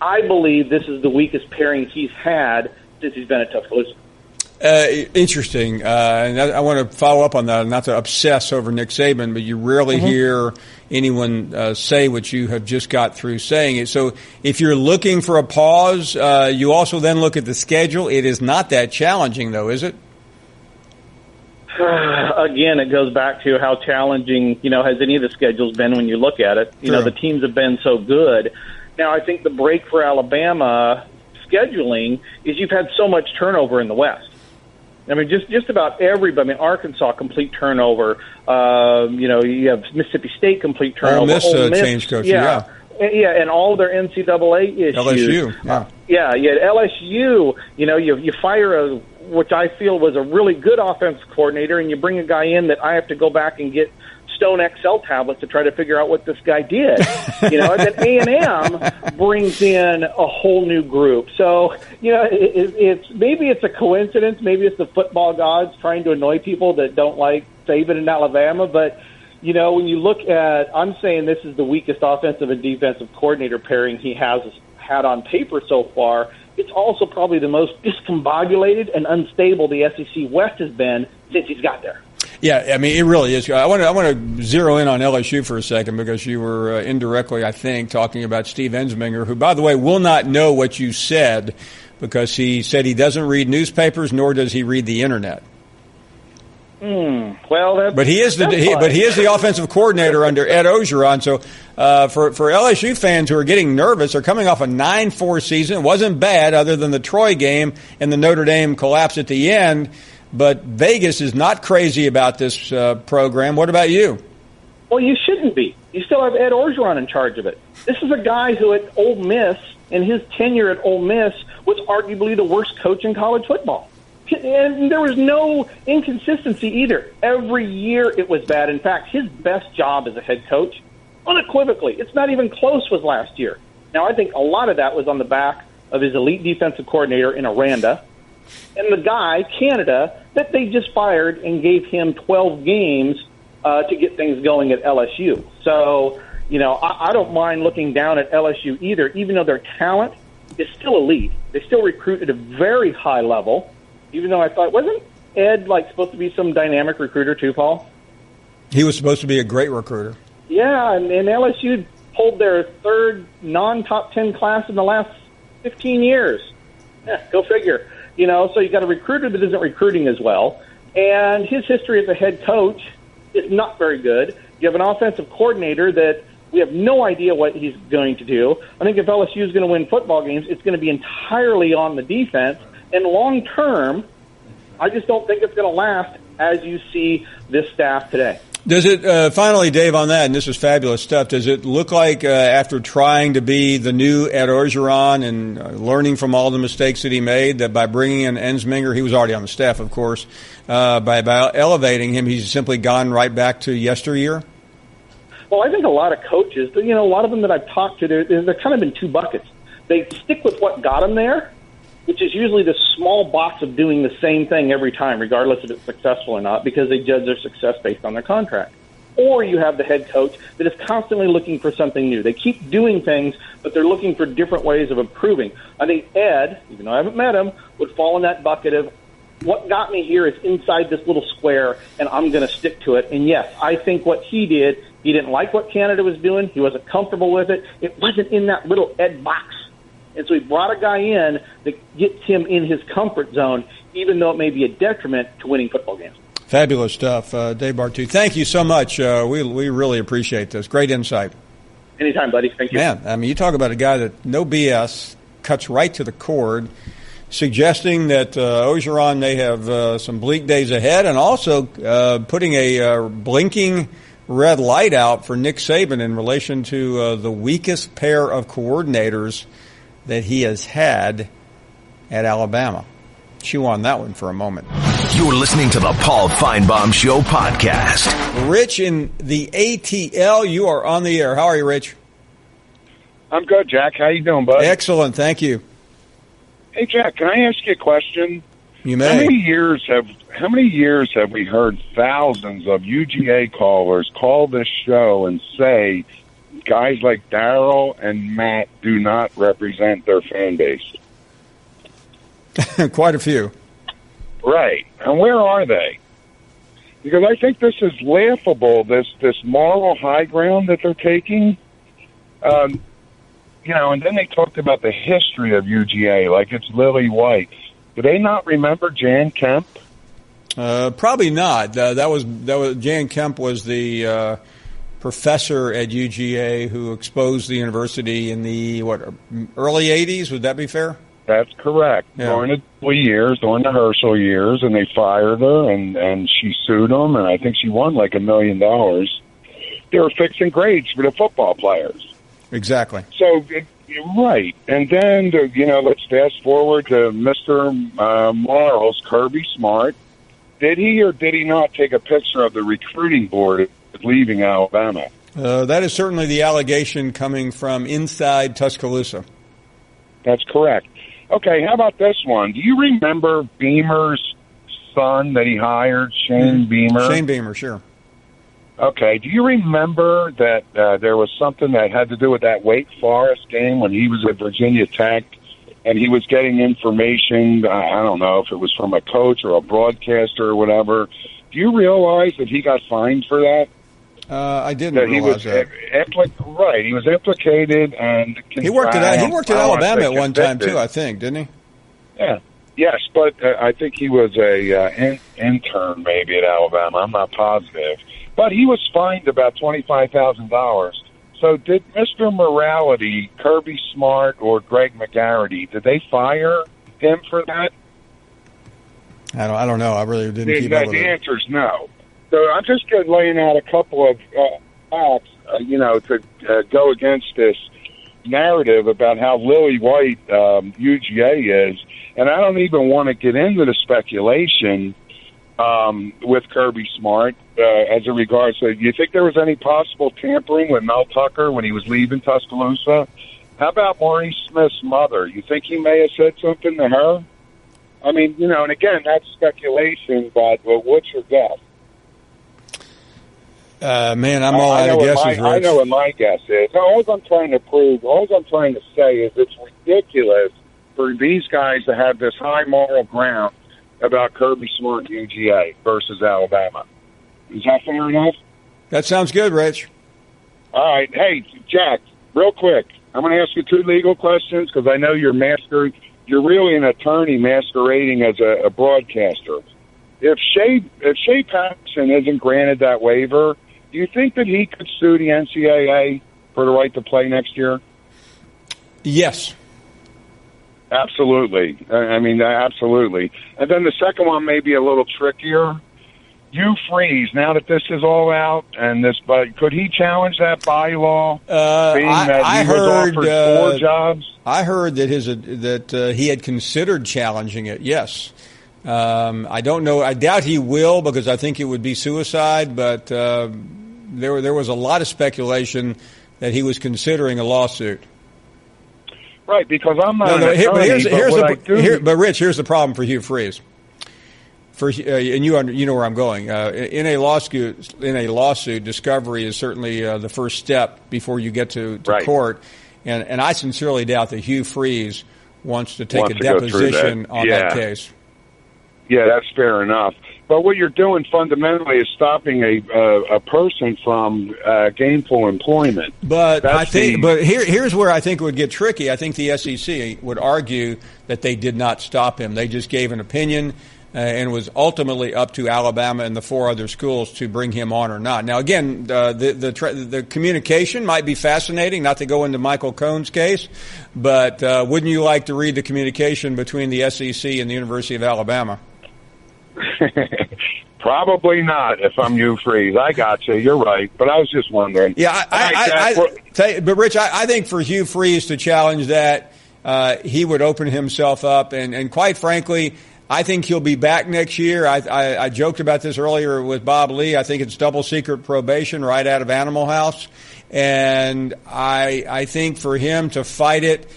I believe this is the weakest pairing he's had since he's been at Tuscaloosa. Interesting. And I want to follow up on that, not to obsess over Nick Saban, but you rarely hear anyone say what you have just got through saying it. So if you're looking for a pause, you also then look at the schedule. It is not that challenging, though, is it? Again, it goes back to how challenging, has any of the schedules been when you look at it. The teams have been so good. Now, I think the break for Alabama scheduling is you've had so much turnover in the West. I mean, just about everybody. I mean, Arkansas, complete turnover. You have Mississippi State, complete turnover. Ole Miss changed coach, yeah, and all their NCAA issues. LSU, LSU. You fire which I feel was a really good offensive coordinator, and you bring a guy in that I have to go back and get Stone Excel tablets to try to figure out what this guy did. And then A&M brings in a whole new group. So, maybe it's a coincidence. Maybe it's the football gods trying to annoy people that don't like Saban in Alabama. But, when you look at, I'm saying this is the weakest offensive and defensive coordinator pairing he has had on paper so far. It's also probably the most discombobulated and unstable the SEC West has been since he's got there. Yeah, I mean, it really is. I want to zero in on LSU for a second because you were indirectly, I think, talking about Steve Ensminger, who, by the way, will not know what you said because he said he doesn't read newspapers, nor does he read the internet. Well, but he is the offensive coordinator under Ed Orgeron. So for LSU fans who are getting nervous, they're coming off a 9-4 season. It wasn't bad, other than the Troy game and the Notre Dame collapse at the end. But Vegas is not crazy about this program. What about you? Well, you shouldn't be. You still have Ed Orgeron in charge of it. This is a guy who at Ole Miss, in his tenure at Ole Miss, was arguably the worst coach in college football. And there was no inconsistency either. Every year it was bad. In fact, his best job as a head coach, unequivocally, it's not even close, was last year. Now, I think a lot of that was on the back of his elite defensive coordinator in Aranda and the guy, Canada, that they just fired and gave him 12 games to get things going at LSU. So, I don't mind looking down at LSU either, even though their talent is still elite. They still recruit at a very high level, even though I thought, wasn't Ed supposed to be some dynamic recruiter too, Paul? He was supposed to be a great recruiter. Yeah, and LSU pulled their third non-top 10 class in the last 15 years. Yeah, go figure. So you got a recruiter that isn't recruiting as well, and his history as a head coach is not very good. You have an offensive coordinator that we have no idea what he's going to do. I think if LSU is going to win football games, it's going to be entirely on the defense. And long term, I just don't think it's going to last as you see this staff today. Does it, finally, Dave, on that, and this is fabulous stuff, does it look like after trying to be the new Ed Orgeron and learning from all the mistakes that he made, that by bringing in Ensminger, he was already on the staff, of course, by elevating him, he's simply gone right back to yesteryear? Well, I think a lot of coaches, a lot of them that I've talked to, they're kind of in two buckets. They stick with what got them there, which is usually the small box of doing the same thing every time, regardless if it's successful or not, because they judge their success based on their contract. Or you have the head coach that is constantly looking for something new. They keep doing things, but they're looking for different ways of improving. I think Ed, even though I haven't met him, would fall in that bucket of what got me here is inside this little square, and I'm going to stick to it. And, yes, I think what he did, he didn't like what Canada was doing. He wasn't comfortable with it. It wasn't in that little Ed box. And so he brought a guy in that gets him in his comfort zone, even though it may be a detriment to winning football games. Fabulous stuff, Dave Bartoo. Thank you so much. We really appreciate this. Great insight. Anytime, buddy. Thank you. Man, I mean, you talk about a guy that no BS, cuts right to the cord, suggesting that Orgeron may have some bleak days ahead, and also putting a blinking red light out for Nick Saban in relation to the weakest pair of coordinators that he has had at Alabama. Chew on that one for a moment. You're listening to the Paul Finebaum Show podcast. Rich in the ATL, you are on the air. How are you, Rich? I'm good, Jack. How you doing, bud? Excellent, thank you. Hey, Jack, can I ask you a question? You may. How many years have we heard thousands of UGA callers call this show and say guys like Darryl and Matt do not represent their fan base? Quite a few. Right. And where are they? Because I think this is laughable, this moral high ground that they're taking. And then they talked about the history of UGA, like it's Lily White. Do they not remember Jan Kemp? Probably not. That was Jan Kemp was the professor at UGA who exposed the university in the early 80s. Would that be fair? That's correct. Yeah. During the Herschel years, and they fired her, and she sued them, and I think she won like $1 million. They were fixing grades for the football players. Exactly. So, right. And then, let's fast forward to Mr. Marles, Kirby Smart. Did he or did he not take a picture of the recruiting board leaving Alabama? That is certainly the allegation coming from inside Tuscaloosa. That's correct. Okay, how about this one? Do you remember Beamer's son that he hired, Shane Beamer? Shane Beamer, sure. Okay, do you remember that there was something that had to do with that Wake Forest game when he was at Virginia Tech and he was getting information, I don't know if it was from a coach or a broadcaster or whatever. Do you realize that he got fined for that? I didn't realize that. Right, he was implicated, and he worked at Alabama at one time too, I think, didn't he? Yeah, yes, but I think he was a intern maybe at Alabama. I'm not positive, but he was fined about $25,000. So, did Mr. Morality, Kirby Smart, or Greg McGarity, did they fire him for that? I don't know. I really didn't keep up with it. The answer is no. So I'm just laying out a couple of facts, to go against this narrative about how Lily White UGA is. And I don't even want to get into the speculation with Kirby Smart as it regards to, do you think there was any possible tampering with Mel Tucker when he was leaving Tuscaloosa? How about Maurice Smith's mother? You think he may have said something to her? I mean, and again, that's speculation, but what's your guess? Man, I'm all out of guesses, Rich. I know what my guess is. All I'm trying to say is it's ridiculous for these guys to have this high moral ground about Kirby Smart UGA versus Alabama. Is that fair enough? That sounds good, Rich. All right. Hey, Jack, real quick, I'm going to ask you 2 legal questions because I know you're really an attorney masquerading as a broadcaster. If Shea Patterson isn't granted that waiver, do you think that he could sue the NCAA for the right to play next year? Yes. Absolutely. Absolutely. And then the second one may be a little trickier. Hugh Freeze, now that this is all out, but could he challenge that bylaw? I heard offered 4 jobs. I heard that he had considered challenging it. Yes, I don't know. I doubt he will because I think it would be suicide. But there was a lot of speculation that he was considering a lawsuit. Right, because I'm not an attorney. But Rich, here's the problem for Hugh Freeze. And you know where I'm going. In a lawsuit, discovery is certainly the first step before you get to court. And I sincerely doubt that Hugh Freeze wants to take a deposition on that case. Yeah, that's fair enough. But what you're doing fundamentally is stopping a person from gainful employment. But here's where I think it would get tricky. I think the SEC would argue that they did not stop him. They just gave an opinion. And it was ultimately up to Alabama and the 4 other schools to bring him on or not. Now, again, the communication might be fascinating, not to go into Michael Cohn's case, but wouldn't you like to read the communication between the SEC and the University of Alabama? Probably not if I'm Hugh Freeze. I got you. You're right. But I was just wondering. Yeah, but Rich, I think for Hugh Freeze to challenge that, he would open himself up. And quite frankly, I think he'll be back next year. I joked about this earlier with Bob Lee. I think it's double secret probation right out of Animal House. And I think for him to fight it,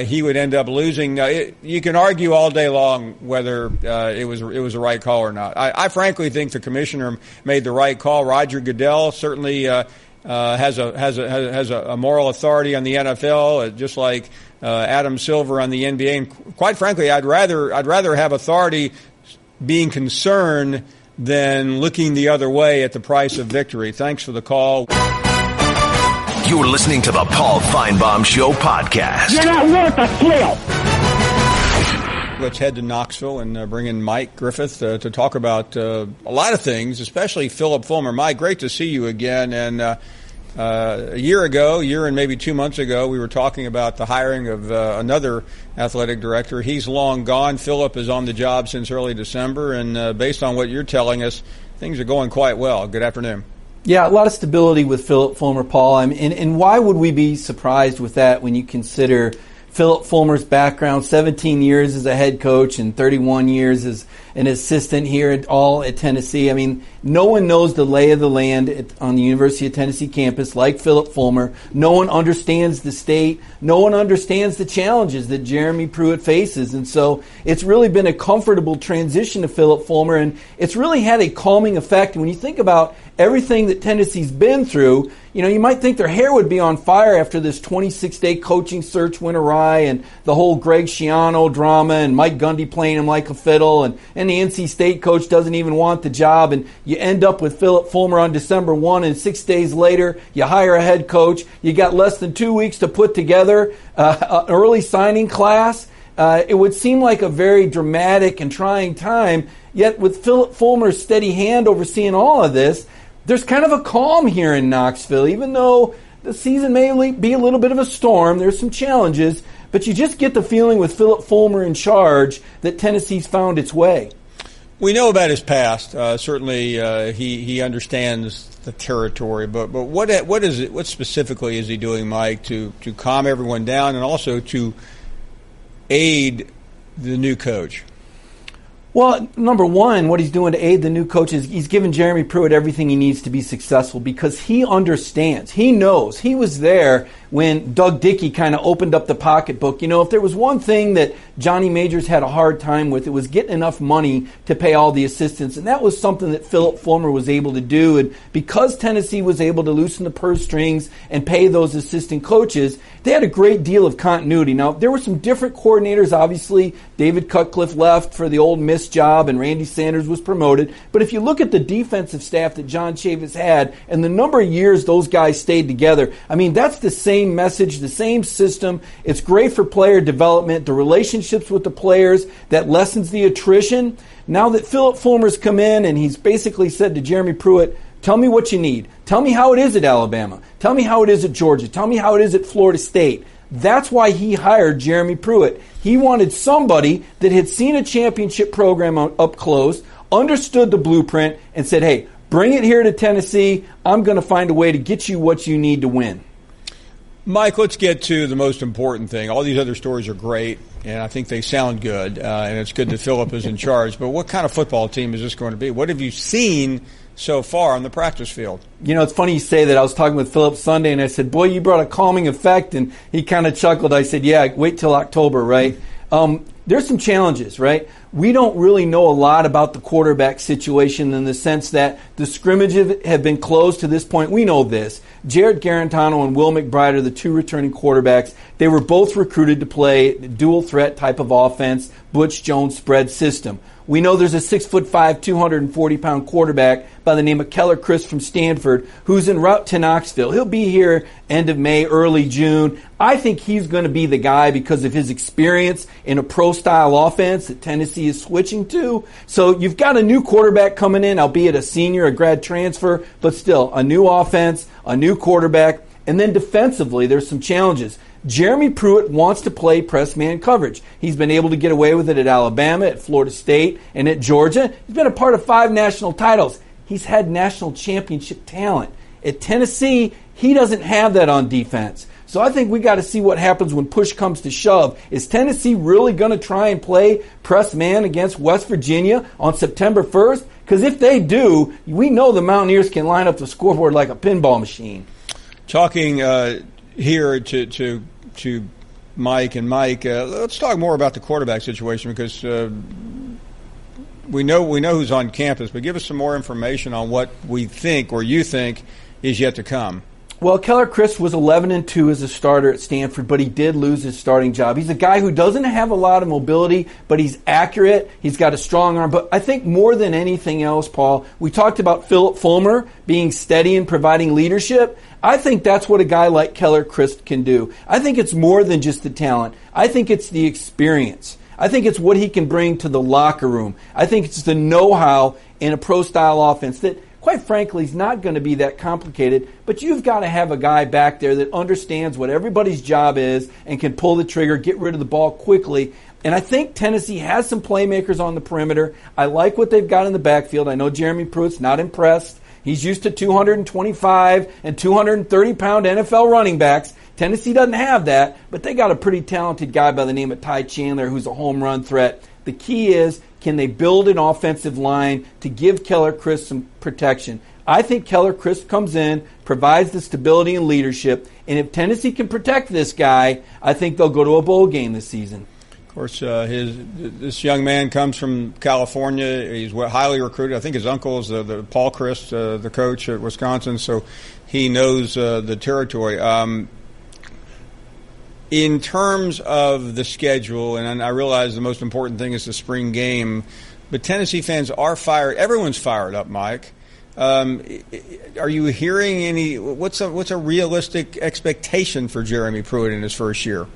he would end up losing. Now, you can argue all day long whether it was a right call or not. I frankly think the commissioner made the right call. Roger Goodell certainly has a moral authority on the NFL, just like Adam Silver on the NBA. And quite frankly, I'd rather have authority being concerned than looking the other way at the price of victory. Thanks for the call. You're listening to the Paul Finebaum Show podcast. You're not worth a flip. Let's head to Knoxville and bring in Mike Griffith to talk about a lot of things, especially Philip Fulmer. Mike, great to see you again. And a year and maybe 2 months ago, we were talking about the hiring of another athletic director. He's long gone. Philip is on the job since early December. And based on what you're telling us, things are going quite well. Good afternoon. Yeah, a lot of stability with Philip Fulmer, Paul. And why would we be surprised with that when you consider Philip Fulmer's background, 17 years as a head coach and 31 years as an assistant here at Tennessee. I mean, no one knows the lay of the land on the University of Tennessee campus like Philip Fulmer. No one understands the state. No one understands the challenges that Jeremy Pruitt faces. And so it's really been a comfortable transition to Philip Fulmer, and it's really had a calming effect. And when you think about everything that Tennessee's been through, you know, you might think their hair would be on fire after this 26-day coaching search went awry and the whole Greg Schiano drama and Mike Gundy playing him like a fiddle and the NC State coach doesn't even want the job, and you end up with Philip Fulmer on December 1 and 6 days later you hire a head coach. You got less than 2 weeks to put together an early signing class. It would seem like a very dramatic and trying time, yet with Philip Fulmer's steady hand overseeing all of this, there's kind of a calm here in Knoxville, even though the season may be a little bit of a storm. There's some challenges, but you just get the feeling with Philip Fulmer in charge that Tennessee's found its way. We know about his past. Certainly, he understands the territory. But what specifically is he doing, Mike, to calm everyone down and also to aid the new coach? Well, number one, what he's doing to aid the new coach is he's giving Jeremy Pruitt everything he needs to be successful because he understands. He knows. He was there when Doug Dickey kind of opened up the pocketbook. You know, if there was one thing that Johnny Majors had a hard time with, it was getting enough money to pay all the assistants. And that was something that Philip Fulmer was able to do. And because Tennessee was able to loosen the purse strings and pay those assistant coaches, they had a great deal of continuity. Now, there were some different coordinators, obviously. David Cutcliffe left for the Ole Miss job and Randy Sanders was promoted. But if you look at the defensive staff that John Chavis had and the number of years those guys stayed together, I mean, that's the same message, the same system. It's great for player development, the relationships with the players, that lessens the attrition. Now that Philip Fulmer's come in and he's basically said to Jeremy Pruitt, tell me what you need. Tell me how it is at Alabama. Tell me how it is at Georgia. Tell me how it is at Florida State. That's why he hired Jeremy Pruitt. He wanted somebody that had seen a championship program up close, understood the blueprint and said, hey, bring it here to Tennessee. I'm going to find a way to get you what you need to win. Mike, let's get to the most important thing. All these other stories are great, and I think they sound good, and it's good that Philip is in charge. But what kind of football team is this going to be? What have you seen so far on the practice field? You know, it's funny you say that. I was talking with Philip Sunday, and I said, boy, you brought a calming effect, and he kind of chuckled. I said, yeah, wait till October, right? There's some challenges, right? We don't really know a lot about the quarterback situation in the sense that the scrimmages have been closed to this point. We know this. Jared Garantano and Will McBride are the two returning quarterbacks. They were both recruited to play the dual threat type of offense, Butch Jones spread system. We know there's a 6'5", 240-pound quarterback by the name of Keller Chris from Stanford who's en route to Knoxville. He'll be here end of May, early June. I think he's going to be the guy because of his experience in a pro-style offense that Tennessee is switching to. So you've got a new quarterback coming in, albeit a senior, a grad transfer, but still a new offense, a new quarterback. And then defensively, there's some challenges. Jeremy Pruitt wants to play press man coverage. He's been able to get away with it at Alabama, at Florida State, and at Georgia. He's been a part of 5 national titles. He's had national championship talent. At Tennessee, he doesn't have that on defense. So I think we got to see what happens when push comes to shove. Is Tennessee really going to try and play press man against West Virginia on September 1st? Because if they do, we know the Mountaineers can line up the scoreboard like a pinball machine. Talking here to Mike and Mike, let's talk more about the quarterback situation because we know who's on campus, but give us some more information on what we think or you think is yet to come. Well, Keller Chris was 11-2 as a starter at Stanford, but he did lose his starting job. He's a guy who doesn't have a lot of mobility, but he's accurate. He's got a strong arm. But I think more than anything else, Paul, we talked about Philip Fulmer being steady and providing leadership. I think that's what a guy like Keller Chris can do. I think it's more than just the talent. I think it's the experience. I think it's what he can bring to the locker room. I think it's the know-how in a pro-style offense that, quite frankly, is not going to be that complicated, but you've got to have a guy back there that understands what everybody's job is and can pull the trigger, get rid of the ball quickly. And I think Tennessee has some playmakers on the perimeter. I like what they've got in the backfield. I know Jeremy Pruitt's not impressed. He's used to 225 and 230-pound NFL running backs. Tennessee doesn't have that, but they got a pretty talented guy by the name of Ty Chandler who's a home run threat. The key is, can they build an offensive line to give Keller Chris some protection? I think Keller Chris comes in, provides the stability and leadership, and if Tennessee can protect this guy, I think they'll go to a bowl game this season. Of course, this young man comes from California. He's highly recruited. I think his uncle is the Paul Chryst, the coach at Wisconsin, so he knows the territory. In terms of the schedule, and I realize the most important thing is the spring game, but Tennessee fans are fired. Everyone's fired up, Mike. Are you hearing any? What's a realistic expectation for Jeremy Pruitt in his first year?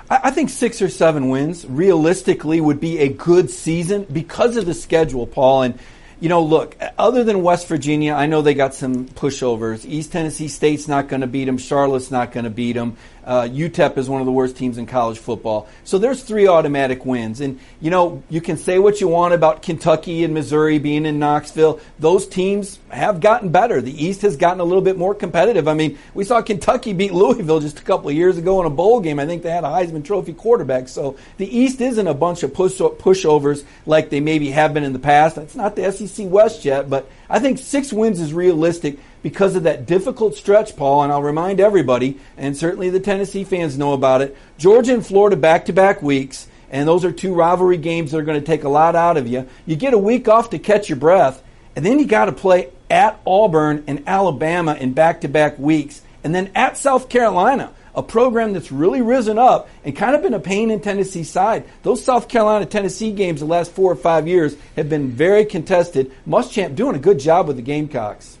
I think 6 or 7 wins realistically would be a good season because of the schedule, Paul. And, you know, look, other than West Virginia, I know they got some pushovers. East Tennessee State's not going to beat them. Charlotte's not going to beat them. UTEP is one of the worst teams in college football. So there's 3 automatic wins. And, you know, you can say what you want about Kentucky and Missouri being in Knoxville. Those teams have gotten better. The East has gotten a little bit more competitive. I mean, we saw Kentucky beat Louisville just a couple of years ago in a bowl game. I think they had a Heisman Trophy quarterback. So the East isn't a bunch of pushovers like they maybe have been in the past. It's not the SEC West yet, but I think 6 wins is realistic because of that difficult stretch, Paul, and I'll remind everybody, and certainly the Tennessee fans know about it, Georgia and Florida back-to-back weeks, and those are 2 rivalry games that are going to take a lot out of you. You get a week off to catch your breath, and then you got to play at Auburn and Alabama in back-to-back weeks, and then at South Carolina, a program that's really risen up and kind of been a pain in Tennessee's side. Those South Carolina-Tennessee games the last 4 or 5 years have been very contested. Muschamp doing a good job with the Gamecocks.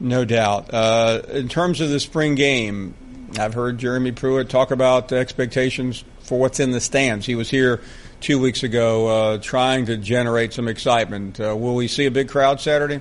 No doubt. In terms of the spring game, I've heard Jeremy Pruitt talk about the expectations for what's in the stands. He was here 2 weeks ago trying to generate some excitement. Will we see a big crowd Saturday?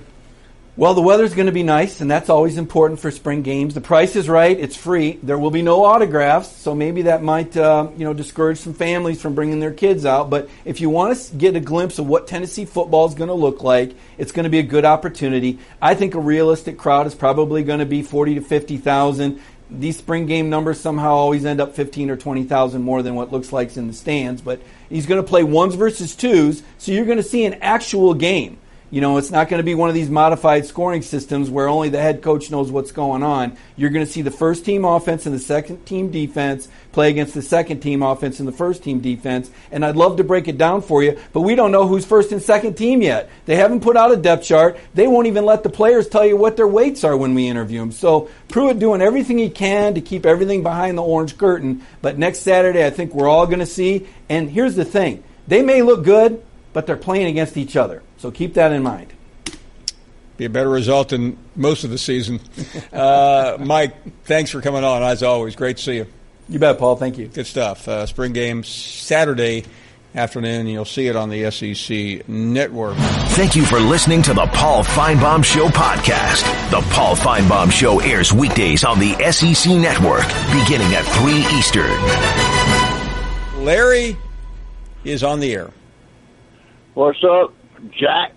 Well, the weather's going to be nice, and that's always important for spring games. The price is right. It's free. There will be no autographs, so maybe that might discourage some families from bringing their kids out. But if you want to get a glimpse of what Tennessee football is going to look like, it's going to be a good opportunity. I think a realistic crowd is probably going to be 40 to 50,000. These spring game numbers somehow always end up 15 or 20,000 more than what looks like in the stands. But he's going to play ones versus twos, so you're going to see an actual game. It's not going to be one of these modified scoring systems where only the head coach knows what's going on. You're going to see the first team offense and the second team defense play against the second team offense and the first team defense. And I'd love to break it down for you, but we don't know who's first and second team yet. They haven't put out a depth chart. They won't even let the players tell you what their weights are when we interview them. So Pruitt doing everything he can to keep everything behind the orange curtain. But next Saturday, I think we're all going to see. And here's the thing. They may look good, but they're playing against each other. So keep that in mind. Be a better result than most of the season. Mike, thanks for coming on, as always. Great to see you. You bet, Paul. Thank you. Good stuff. Spring game Saturday afternoon. You'll see it on the SEC Network. Thank you for listening to the Paul Finebaum Show podcast. The Paul Finebaum Show airs weekdays on the SEC Network, beginning at 3 Eastern. Larry is on the air. What's up, Jack?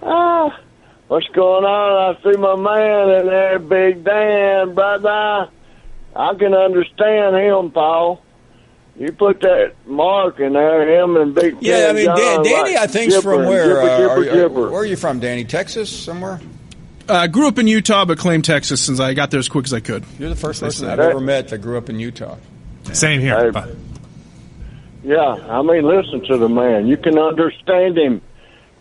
What's going on? I see my man in there, Big Dan, brother. I can understand him, Paul. You put that mark in there, him and Big Yeah, I mean, John, Danny, I think, is from where? Where are you from, Danny? Texas, somewhere? Grew up in Utah, but claimed Texas since I got there as quick as I could. You're the first person I've ever met that grew up in Utah. Same here. Yeah, I mean, listen to the man. You can understand him.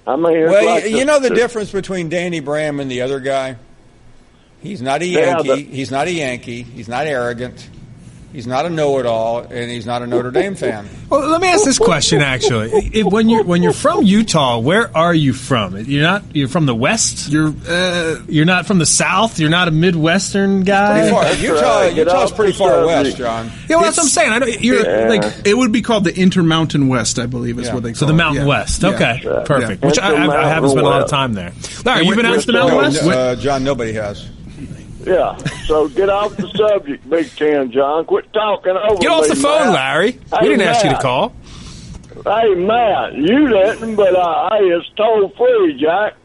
I mean, you know the difference between Danny Bram and the other guy? He's not a Yankee. He's not a Yankee. He's not arrogant. He's not a know-it-all, and he's not a Notre Dame fan. Well, let me ask this question. Actually, when you're from Utah, where are you from? You're from the West. You're not from the South. You're not a Midwestern guy. Utah's pretty far west, John. Yeah, well, that's what I'm saying. I know it would be called the Intermountain West, I believe, is what they call it. So the Mountain West. Okay, perfect. Which I haven't spent a lot of time there. Larry, you've been out to the Mountain West? John, nobody has. Yeah, so get off the subject, Big Ten, John. Quit talking over me. Get off the phone, Matt. Larry. We didn't ask you to call. Hey, Matt, you didn't, but hey, it's toll free, Jack.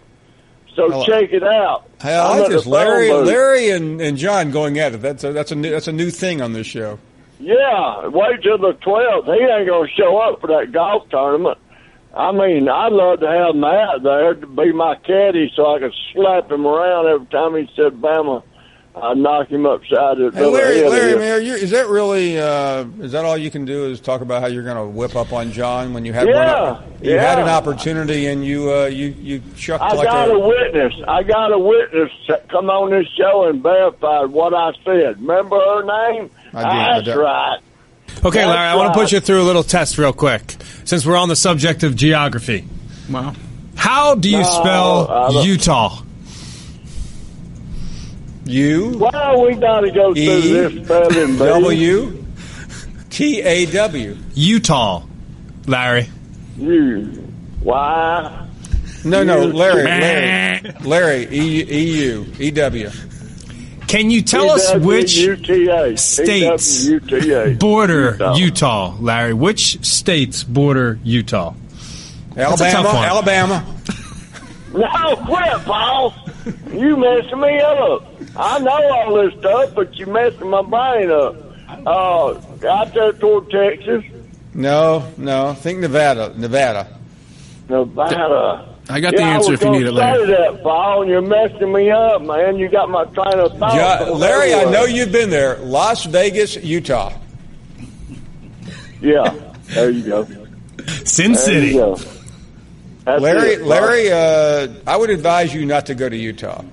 So check it out. Hey, I like this, Larry and John going at it. That's a new thing on this show. Yeah, wait till the 12th. He ain't gonna show up for that golf tournament. I mean, I'd love to have Matt there to be my caddy so I could slap him around every time he said Bama. I'd knock him upside the head. Larry, man, is that really? Is that all you can do? Is talk about how you're going to whip up on John when you had had an opportunity and you chucked I got a witness come on this show and verified what I said. Remember her name? That's right. Okay, Larry, I want to put you through a little test real quick, since we're on the subject of geography. Wow. How do you spell Utah? Well, we got to go through this spelling, baby. WTAW. Utah, Larry. Why? No, Larry. EW. Can you tell us which states border Utah, Larry? Which states border Utah? Alabama. No, quit, Paul. You messing me up. I know all this stuff, but you messing my brain up. Out there toward Texas. No. Think Nevada. I got the answer if you need it, Larry. I was going to say that, Paul, and you're messing me up, man. You got my train of thought. Larry, I know you've been there. Las Vegas, Utah. Yeah, there you go. Sin City. Larry, I would advise you not to go to Utah.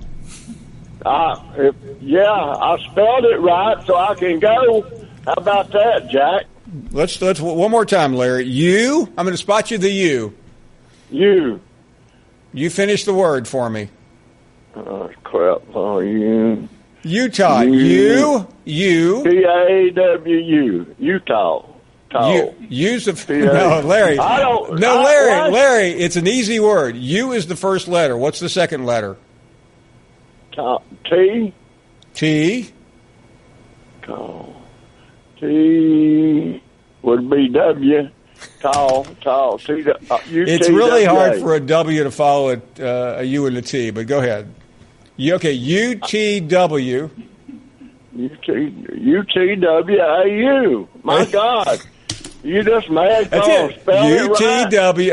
I spelled it right, so I can go. How about that, Jack? Let's one more time, Larry. I'm going to spot you the U. You finish the word for me. Oh, crap. Oh, you. Utah. T-A-W-U. Utah. Tall. Use the no, Larry. I don't. No, Larry. What? Larry. It's an easy word. U is the first letter. What's the second letter? T. T. Tall. T would be W. Tall. T. It's really hard for a W to follow a U and a T, but go ahead. Okay, UTW. UTWAU. My God. You just mad. That's it. UTWAU.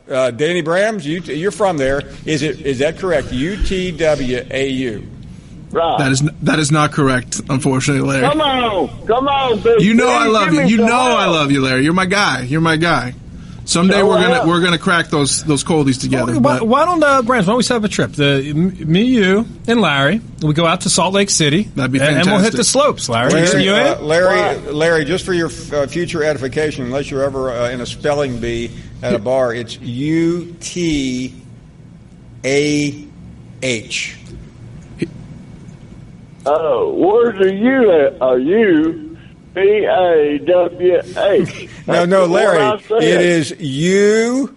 Right. Danny Brams, you're from there. Is that correct? UTWAU. Right. That is not correct, unfortunately, Larry. Come on, big. You know I love you. You know I love love you, Larry. You're my guy. Someday we're gonna crack those coldies together. Well, why don't Brams? Why don't we set up a trip? Me, you, and Larry. We go out to Salt Lake City. That'd be fantastic. And we'll hit the slopes, Larry. Larry, just for your future edification, unless you're ever in a spelling bee at a bar, it's UTAH. Oh, where's the U at? UBAWH. No, Larry. It is UTAH.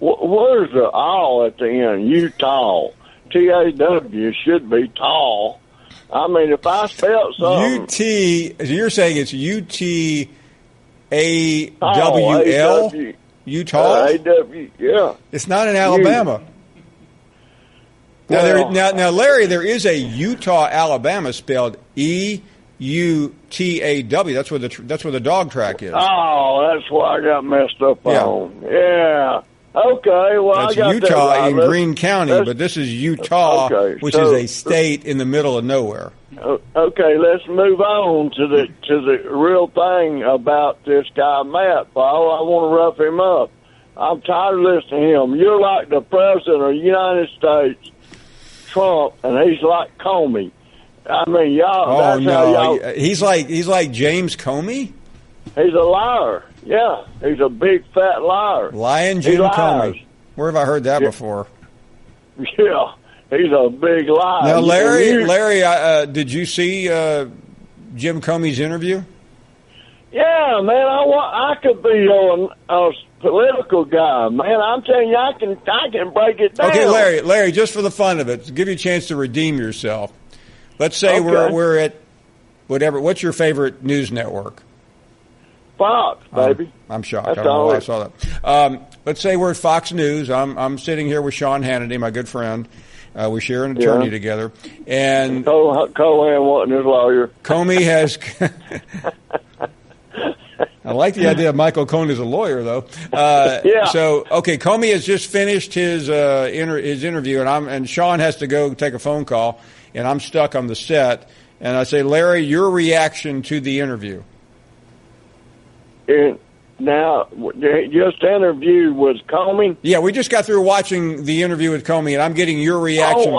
Where's the all at the end? Utah. TAW should be tall. I mean, if I spelled something. You're saying it's UTAWL? Utah? AW, yeah. It's not in Alabama. Now, Larry, there is a Utah, Alabama spelled EUTAW. That's where the dog track is. Oh, that's why I got messed up on. Yeah. Okay. Well, that's I got Utah that right. in Greene County, but this is Utah, which is a state in the middle of nowhere. Okay, let's move on to the real thing about this guy Matt. Paul, I want to rough him up. I'm tired of listening to him. You're like the president of the United States, Trump, and he's like Comey. I mean, y'all. Oh that's no, how y'all, he's like James Comey. He's a liar. Yeah, he's a big fat liar. Lying Jim Comey. Where have I heard that before? Yeah. He's a big liar. Now, Larry, did you see Jim Comey's interview? Yeah, man. I could be a political guy, man. I'm telling you, I can break it down. Okay, Larry, just for the fun of it, to give you a chance to redeem yourself. Let's say we're at whatever. What's your favorite news network? Fox, baby. I'm shocked. I don't know why I saw that. Let's say we're at Fox News. I'm sitting here with Sean Hannity, my good friend. We share an attorney together. And Cohen wasn't his lawyer. Comey has... I like the idea of Michael Cohen as a lawyer, though. Yeah. So, okay, Comey has just finished his interview, and Sean has to go take a phone call, and I'm stuck on the set. And I say, Larry, your reaction to the interview. Now, just interview was Comey? Yeah, we just got through watching the interview with Comey, and I'm getting your reaction.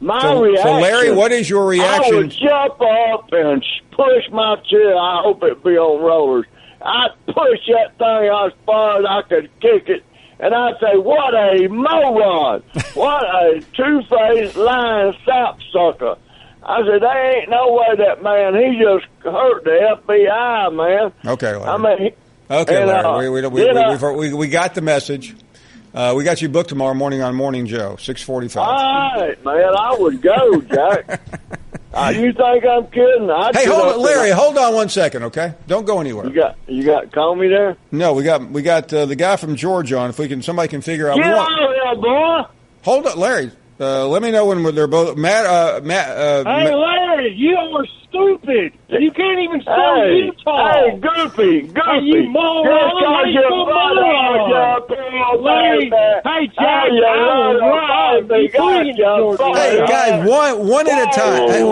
My reaction. So, Larry, what is your reaction? I would jump up and push my chair. I hope it be on rollers. I'd push that thing as far as I could kick it, and I'd say, what a moron. What a two-faced lying sapsucker. I said, there ain't no way that man, he just hurt the FBI, man. Okay, Larry. I mean... Okay, Larry, we got the message. We got you booked tomorrow morning on Morning Joe, 6:45. All right, man, I would go, Jack. You think I'm kidding? Hey, Larry, hold on 1 second, okay? Don't go anywhere. You got Comey there? No, we got the guy from Georgia on. If somebody can figure out. Get out there, boy. Hold on, Larry. Let me know when they're both. Matt. Hey, Larry, you are stupid. You can't even spell Utah. Hey, Goofy. Hey, you moron. Larry, hey, Jack, Hey, guys, one at a time. Hey,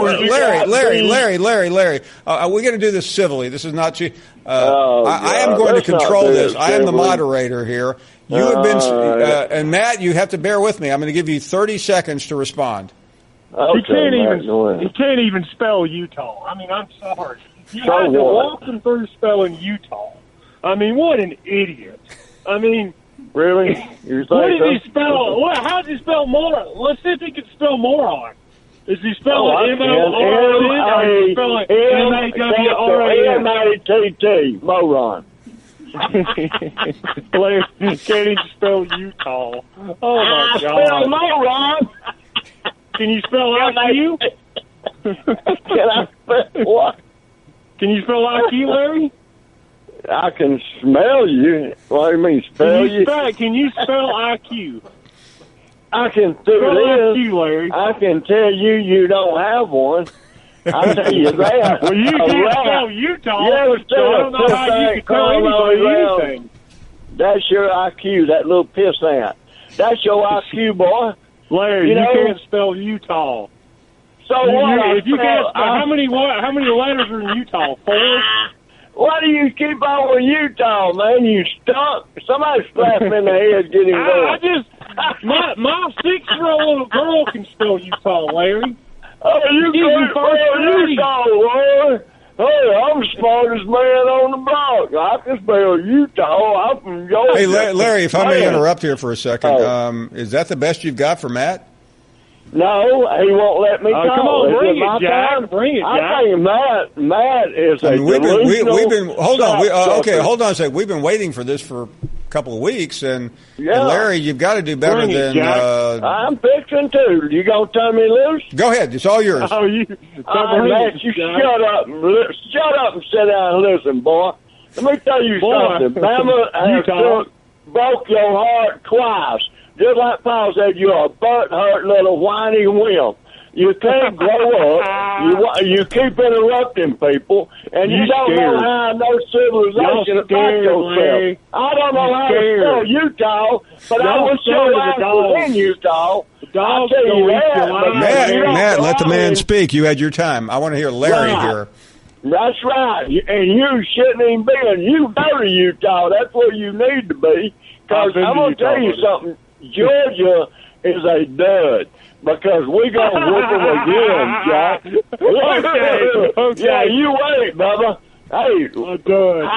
Larry. We're going to do this civilly. This is not too. I am going to control this. I am the moderator here. You have been, and Matt, you have to bear with me. I'm going to give you 30 seconds to respond. He can't even spell Utah. I mean, I'm sorry. You had to walk him through spelling Utah. I mean, what an idiot. I mean, Really? You think What did so? he spell? How does he spell moron? Let's see if he can spell moron. Is he spelling M-O-R-O-N, or is he spelling M-A-W-R-A-N? M-A-T-T, moron. Larry, can't even spell Utah. Oh, my I God. spell moron. Can you spell IQ? Can I spell what? Can you spell IQ, Larry? I can smell you. What do you mean, spell you? Can you spell IQ? I can do Spell this. IQ, Larry. I can tell you don't have one. I'll tell you that. Well, you can't spell Utah, You ever so I don't know how you can tell anybody anything. That's your IQ, that little pissant. That's your IQ, boy. Larry, you know? can't spell Utah. So what? If you can't spell, how many letters are in Utah? 4? Why do you keep on with Utah, man? You stunk. Somebody slap him in the head, get him going. My 6-year-old little girl can spell Utah, Larry. Oh, you can spell Utah, boy. Hey, I'm the smartest man on the block. I can spell Utah. I'm from Georgia. Hey, Larry, if I may interrupt here for a second, is that the best you've got for Matt? No, he won't let me talk. Come on, bring it, Jack. Time? Bring it, Jack. I think Matt is we've been hold on a second. We've been waiting for this for a couple of weeks, and Larry, you've got to do better than. I'm fixing to. You gonna turn me loose? Go ahead. It's all yours. Matt, you shut up and sit down and listen, boy. Let me tell you something. Bama has broke your heart twice. Just like Paul said, you're a butt-hurt little whiny wimp. You can't grow up. You keep interrupting people, and you don't know how no civilization about yourself. I don't know how to spell Utah, but I wish your life was in Utah. I'll tell you that. Matt, let the man speak. You had your time. I want to hear Larry here. That's right. And you shouldn't even be in. You go to Utah. That's where you need to be. Because I'm going to tell you something. Georgia is a dud because we going to whoop them again, Jack. Okay. Yeah, you wait, Bubba. Hey, good.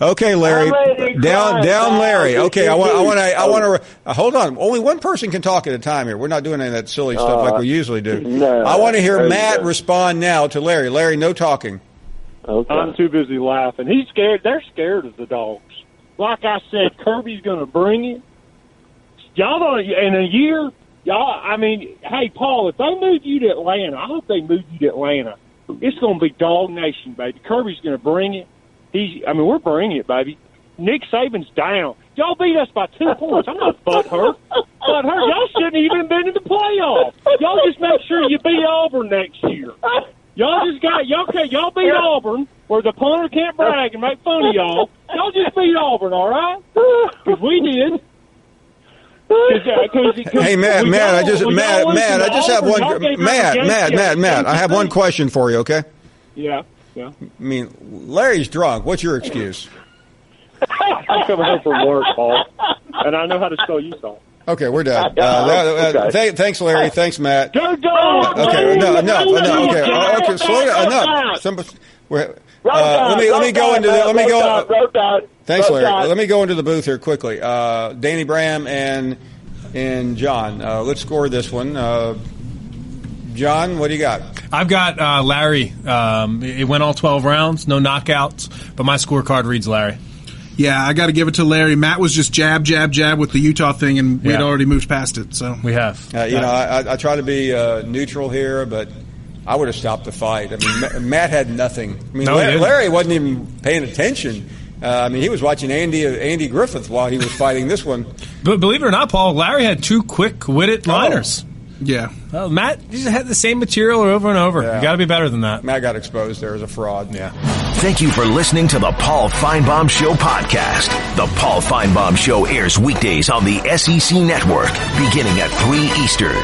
Okay, Larry. Down, Larry. Okay, I want to. Hold on. Only one person can talk at a time here. We're not doing any of that silly stuff like we usually do. No, I want to hear Matt respond now to Larry. Larry, no talking. Okay. I'm too busy laughing. He's scared. They're scared of the dogs. Like I said, Kirby's going to bring it. Y'all don't, in a year, hey, Paul, if they move you to Atlanta, I hope they move you to Atlanta. It's going to be dog nation, baby. Kirby's going to bring it. We're bringing it, baby. Nick Saban's down. Y'all beat us by 2 points. I'm not butthurt. Y'all shouldn't even been in the playoff. Y'all just make sure you beat Auburn next year. Y'all beat Auburn, where the punter can't brag and make fun of y'all. Y'all just beat Auburn, all right? Because we did. Hey, Matt, I just have I have one question for you, okay? Yeah. I mean, Larry's drunk. What's your excuse? I come home from work, Paul, and I know how to spell Utah. Okay, we're done. Thanks, Larry. Thanks, Matt. Good dog. Okay, enough. Okay, slow down. Enough. Let me go into the. Thanks, Larry. Let me go into the booth here quickly. Danny Bram and John. Let's score this one. John, what do you got? I've got Larry. It went all 12 rounds, no knockouts, but my scorecard reads Larry. Yeah, I got to give it to Larry. Matt was just jab with the Utah thing, and we had already moved past it. So we have. I try to be neutral here, but I would have stopped the fight. I mean, Matt had nothing. I mean, Larry wasn't even paying attention. He was watching Andy Griffith while he was fighting this one. But believe it or not, Paul, Larry had 2 quick-witted liners. Yeah. Well, Matt just had the same material over and over. Yeah. You got to be better than that. Matt got exposed there as a fraud. Yeah. Thank you for listening to the Paul Finebaum Show podcast. The Paul Finebaum Show airs weekdays on the SEC Network, beginning at 3 Eastern.